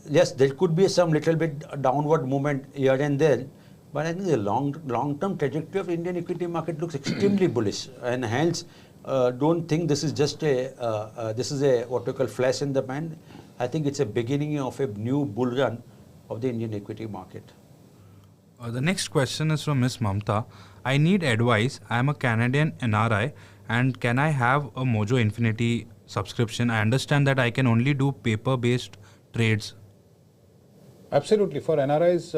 Yes, there could be some little bit downward movement here and there, but I think the long-term trajectory of Indian equity market looks extremely bullish, and hence don't think this is just a what we call flash in the pan. I think it's a beginning of a new bull run of the Indian equity market. The next question is from Ms. Mamta. I need advice. I am a Canadian NRI and can I have a Mojo Infinity subscription? I understand that I can only do paper-based trades. Absolutely. For NRIs,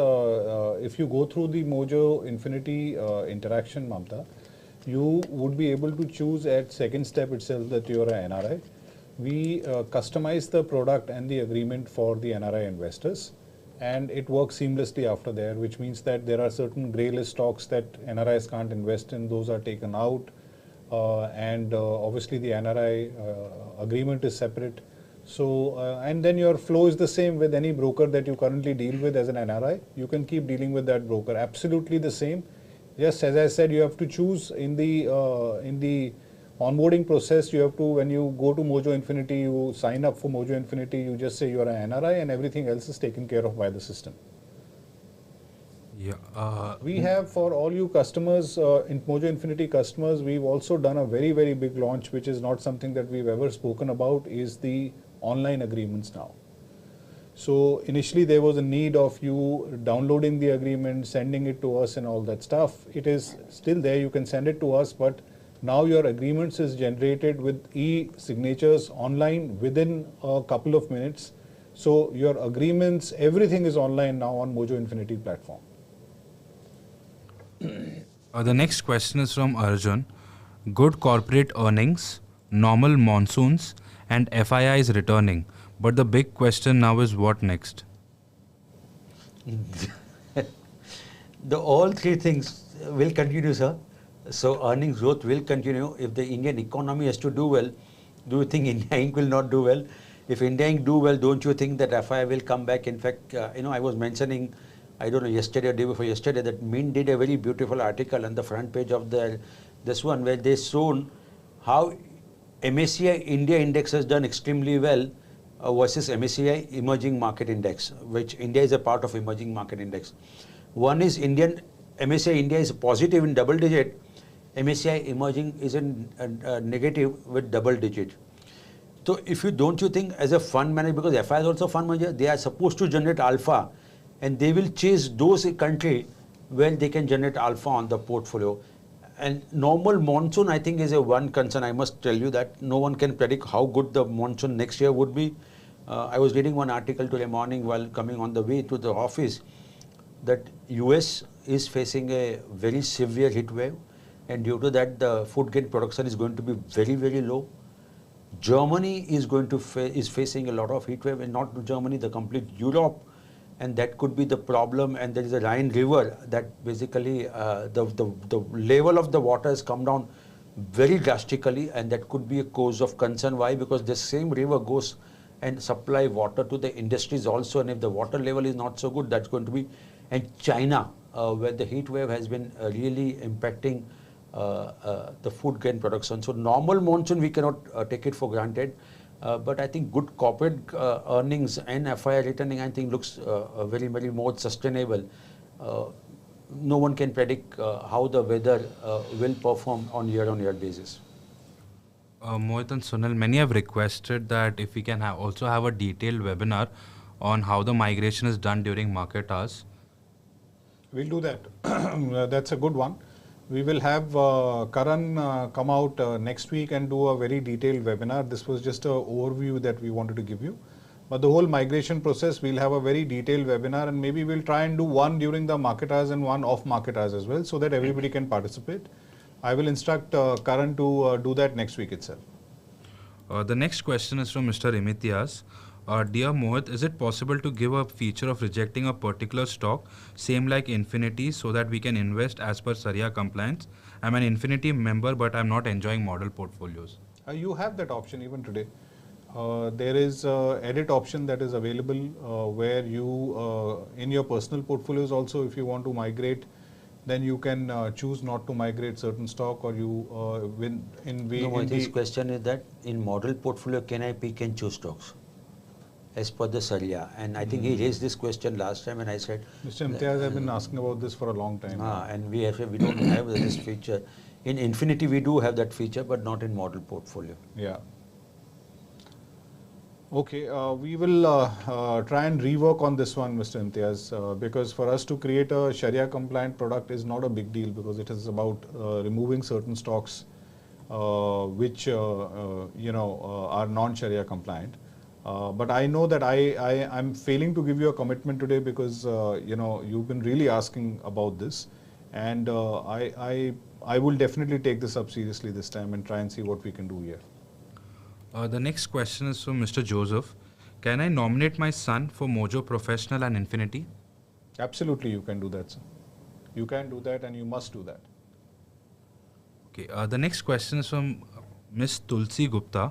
if you go through the Mojo Infinity interaction, Mamta, you would be able to choose at second step itself that you are an NRI. We customize the product and the agreement for the NRI investors, and it works seamlessly after there, which means that there are certain grey list stocks that NRIs can't invest in. Those are taken out, and obviously the NRI agreement is separate. So, and then your flow is the same with any broker that you currently deal with as an NRI. You can keep dealing with that broker. Absolutely the same. Just as I said, you have to choose in the onboarding process. You have to, when you go to Mojo Infinity, you sign up for Mojo Infinity. You just say you are an NRI, and everything else is taken care of by the system. Yeah. We have, for all you customers, in Mojo Infinity customers, we've also done a very, very big launch, which is not something that we've ever spoken about, is the online agreements now. So initially there was a need of you downloading the agreement, sending it to us and all that stuff. It is still there, you can send it to us, but now your agreements is generated with e-signatures online within a couple of minutes. So your agreements, everything is online now on Mojo Infinity platform. The next question is from Arjun. Good corporate earnings, normal monsoons, and FIIs returning. But the big question now is what next? All three things will continue, sir. So earnings growth will continue. If the Indian economy has to do well, do you think India Inc. will not do well? If India Inc. do well, don't you think that FII will come back? In fact, I was mentioning, I don't know, yesterday or day before yesterday, that Mint did a very beautiful article on the front page of this one, where they shown how MSCI India index has done extremely well versus MSCI emerging market index, which India is a part of emerging market index. One is MSCI India is positive in double digit, MSCI emerging is in negative with double digit. So if you don't you think as a fund manager, because FI is also fund manager, they are supposed to generate alpha, and they will chase those country where they can generate alpha on the portfolio. And normal monsoon, I think, is a one concern. I must tell you that no one can predict how good the monsoon next year would be. I was reading one article today morning while coming on the way to the office that US is facing a very severe heat wave, and due to that the food grain production is going to be very, very low. Germany is going to is facing a lot of heat wave, and not Germany, the complete Europe, and that could be the problem. And there is a Rhine River that basically the level of the water has come down very drastically, and that could be a cause of concern. Why? Because the same river goes and supply water to the industries also, and if the water level is not so good, that's going to be. And China, where the heat wave has been really impacting the food grain production. So normal monsoon, we cannot take it for granted. But I think good corporate earnings and FII returning, I think, looks very, very more sustainable. No one can predict how the weather will perform on year-on-year basis. Mohit and Sunil, many have requested that if we can also have a detailed webinar on how the migration is done during market hours. We'll do that. That's a good one. We will have Karan come out next week and do a very detailed webinar. This was just an overview that we wanted to give you. But the whole migration process, we'll have a very detailed webinar, and maybe we'll try and do one during the market hours and one off market hours as well, so that everybody can participate. I will instruct Karan to do that next week itself. The next question is from Mr. Imitiaz. Dear Mohit, is it possible to give a feature of rejecting a particular stock, same like Infinity, so that we can invest as per Sharia compliance? I'm an Infinity member, but I'm not enjoying model portfolios. You have that option even today. There is edit option that is available where you, in your personal portfolios also, if you want to migrate, then you can choose not to migrate certain stock, or you His question is that in model portfolio, can I pick and choose stocks as per the Sharia? And I think he raised this question last time, and I said, Mr. Imtiaz has been asking about this for a long time. And we don't have this feature. In Infinity, we do have that feature, but not in model portfolio. Yeah. Okay, we will try and rework on this one, Mr. Imtiaz, because for us to create a Sharia compliant product is not a big deal, because it is about removing certain stocks which are non-Sharia compliant. But I know that I'm failing to give you a commitment today, because you've been really asking about this, and I will definitely take this up seriously this time and try and see what we can do here. The next question is from Mr. Joseph. Can I nominate my son for Mojo Professional and Infinity? Absolutely, you can do that, sir. You can do that, and you must do that. Okay. The next question is from Miss Tulsi Gupta.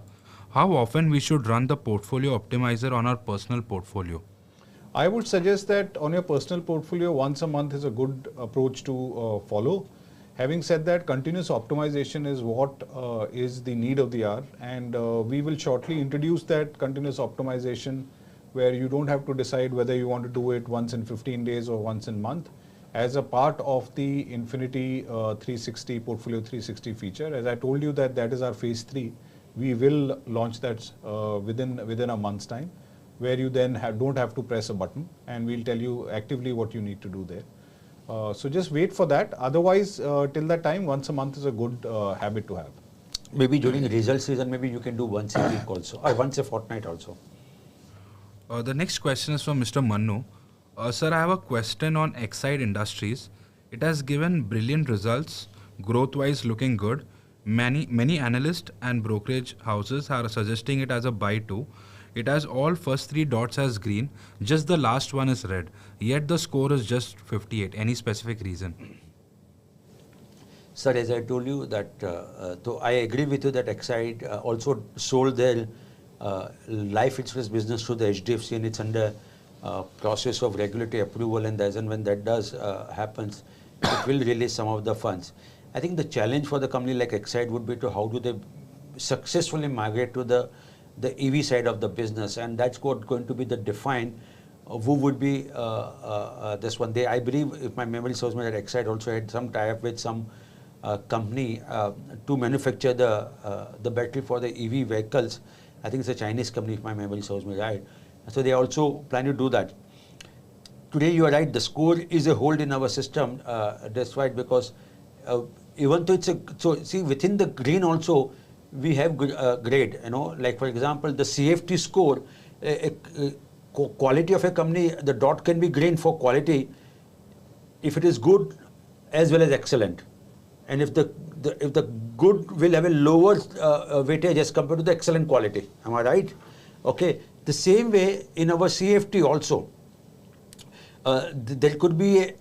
How often we should run the portfolio optimizer on our personal portfolio? I would suggest that on your personal portfolio, once a month is a good approach to follow. Having said that, continuous optimization is what is the need of the hour, and we will shortly introduce that continuous optimization where you don't have to decide whether you want to do it once in 15 days or once in a month as a part of the Infinity 360 Portfolio 360 feature. As I told you that is our phase 3. We will launch that within a month's time, where you then don't have to press a button, and we'll tell you actively what you need to do there. So just wait for that. Otherwise, till that time, once a month is a good habit to have. Maybe during result season, maybe you can do once a week also, or once a fortnight also. The next question is from Mr. Mannu. Sir, I have a question on Exide Industries. It has given brilliant results, growth-wise looking good. Many analysts and brokerage houses are suggesting it as a buy too. It has all first 3 dots as green, just the last one is red. Yet the score is just 58. Any specific reason? Sir, as I told you that, so I agree with you that Exide also sold their life insurance business to the HDFC, and it's under process of regulatory approval, and as and when that does happens, it will release some of the funds. I think the challenge for the company like Exide would be to how do they successfully migrate to the EV side of the business, and that's what going to be the define who would be this one. I believe, if my memory serves me, that Exide also had some tie-up with some company to manufacture the battery for the EV vehicles. I think it's a Chinese company, if my memory serves me right. So they also plan to do that. Today you are right, the score is a hold in our system. That's right, because even though it's a, so see within the green also we have grade, like for example the CFT score, quality of a company, the dot can be green for quality if it is good as well as excellent. And if the good will have a lower weightage as compared to the excellent quality. Am I right? Okay. The same way in our CFT also, there could be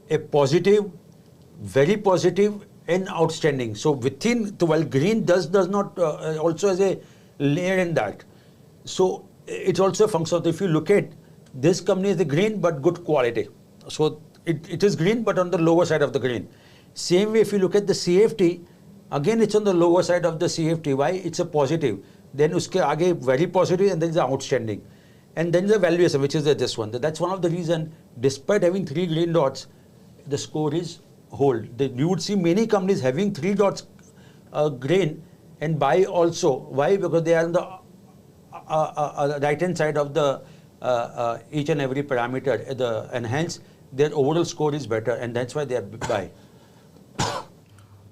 a positive, very positive, and outstanding. So within, while green does not also has a layer in that. So it's also a function of, if you look at this company is the green but good quality. So it is green but on the lower side of the green. Same way if you look at the CFT, again it's on the lower side of the CFT. Why? It's a positive. Then uske aage very positive, and then the outstanding. And then the valuation, which is this one. That's one of the reason, despite having 3 green dots, the score is hold. You would see many companies having 3 dots green and buy also. Why? Because they are on the right hand side of the each and every parameter, and hence their overall score is better, and that's why they are buy.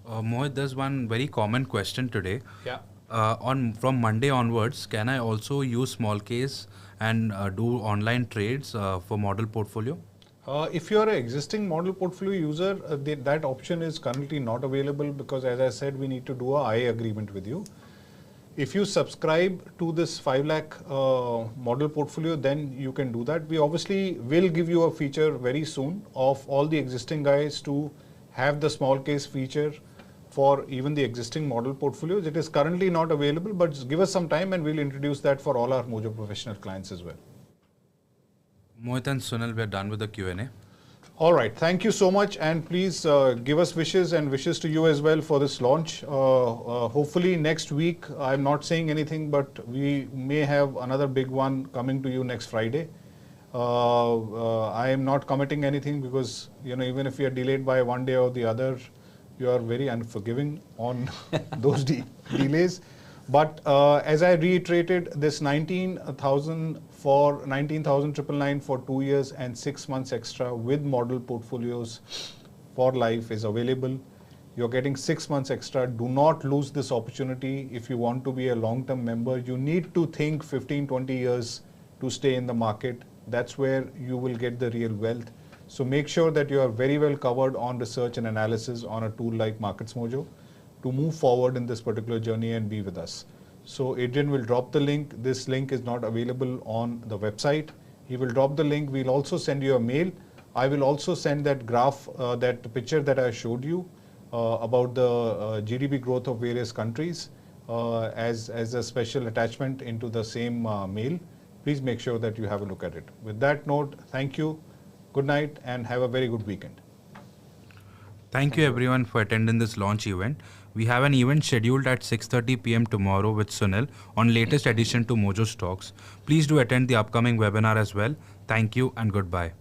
Mohit, there's one very common question today. Yeah. From Monday onwards, can I also use small case and do online trades for model portfolio? If you are an existing model portfolio user, that option is currently not available because, as I said, we need to do a I agreement with you. If you subscribe to this 5 lakh model portfolio, then you can do that. We obviously will give you a feature very soon of all the existing guys to have the small case feature for even the existing model portfolios. It is currently not available, but just give us some time and we'll introduce that for all our Mojo Professional clients as well. Mohit and Sunil, we are done with the Q&A. All right. Thank you so much. And please give us wishes, and wishes to you as well for this launch. Hopefully next week, I'm not saying anything, but we may have another big one coming to you next Friday. I am not committing anything because, even if we are delayed by one day or the other, you are very unforgiving on those delays. But as I reiterated, this 19,000 for 19,999 for 2 years and 6 months extra with model portfolios for life is available. You're getting 6 months extra. Do not lose this opportunity. If you want to be a long-term member, you need to think 15, 20 years to stay in the market. That's where you will get the real wealth. So make sure that you are very well covered on research and analysis on a tool like Markets Mojo to move forward in this particular journey and be with us. So Adrian will drop the link. This link is not available on the website. He will drop the link. We'll also send you a mail. I will also send that graph, that picture that I showed you about the GDP growth of various countries. as a special attachment into the same mail. Please make sure that you have a look at it. With that note, thank you, good night, and have a very good weekend. Thank you everyone for attending this launch event. We have an event scheduled at 6:30 p.m. tomorrow with Sunil on latest addition to Mojo Stocks. Please do attend the upcoming webinar as well. Thank you and goodbye.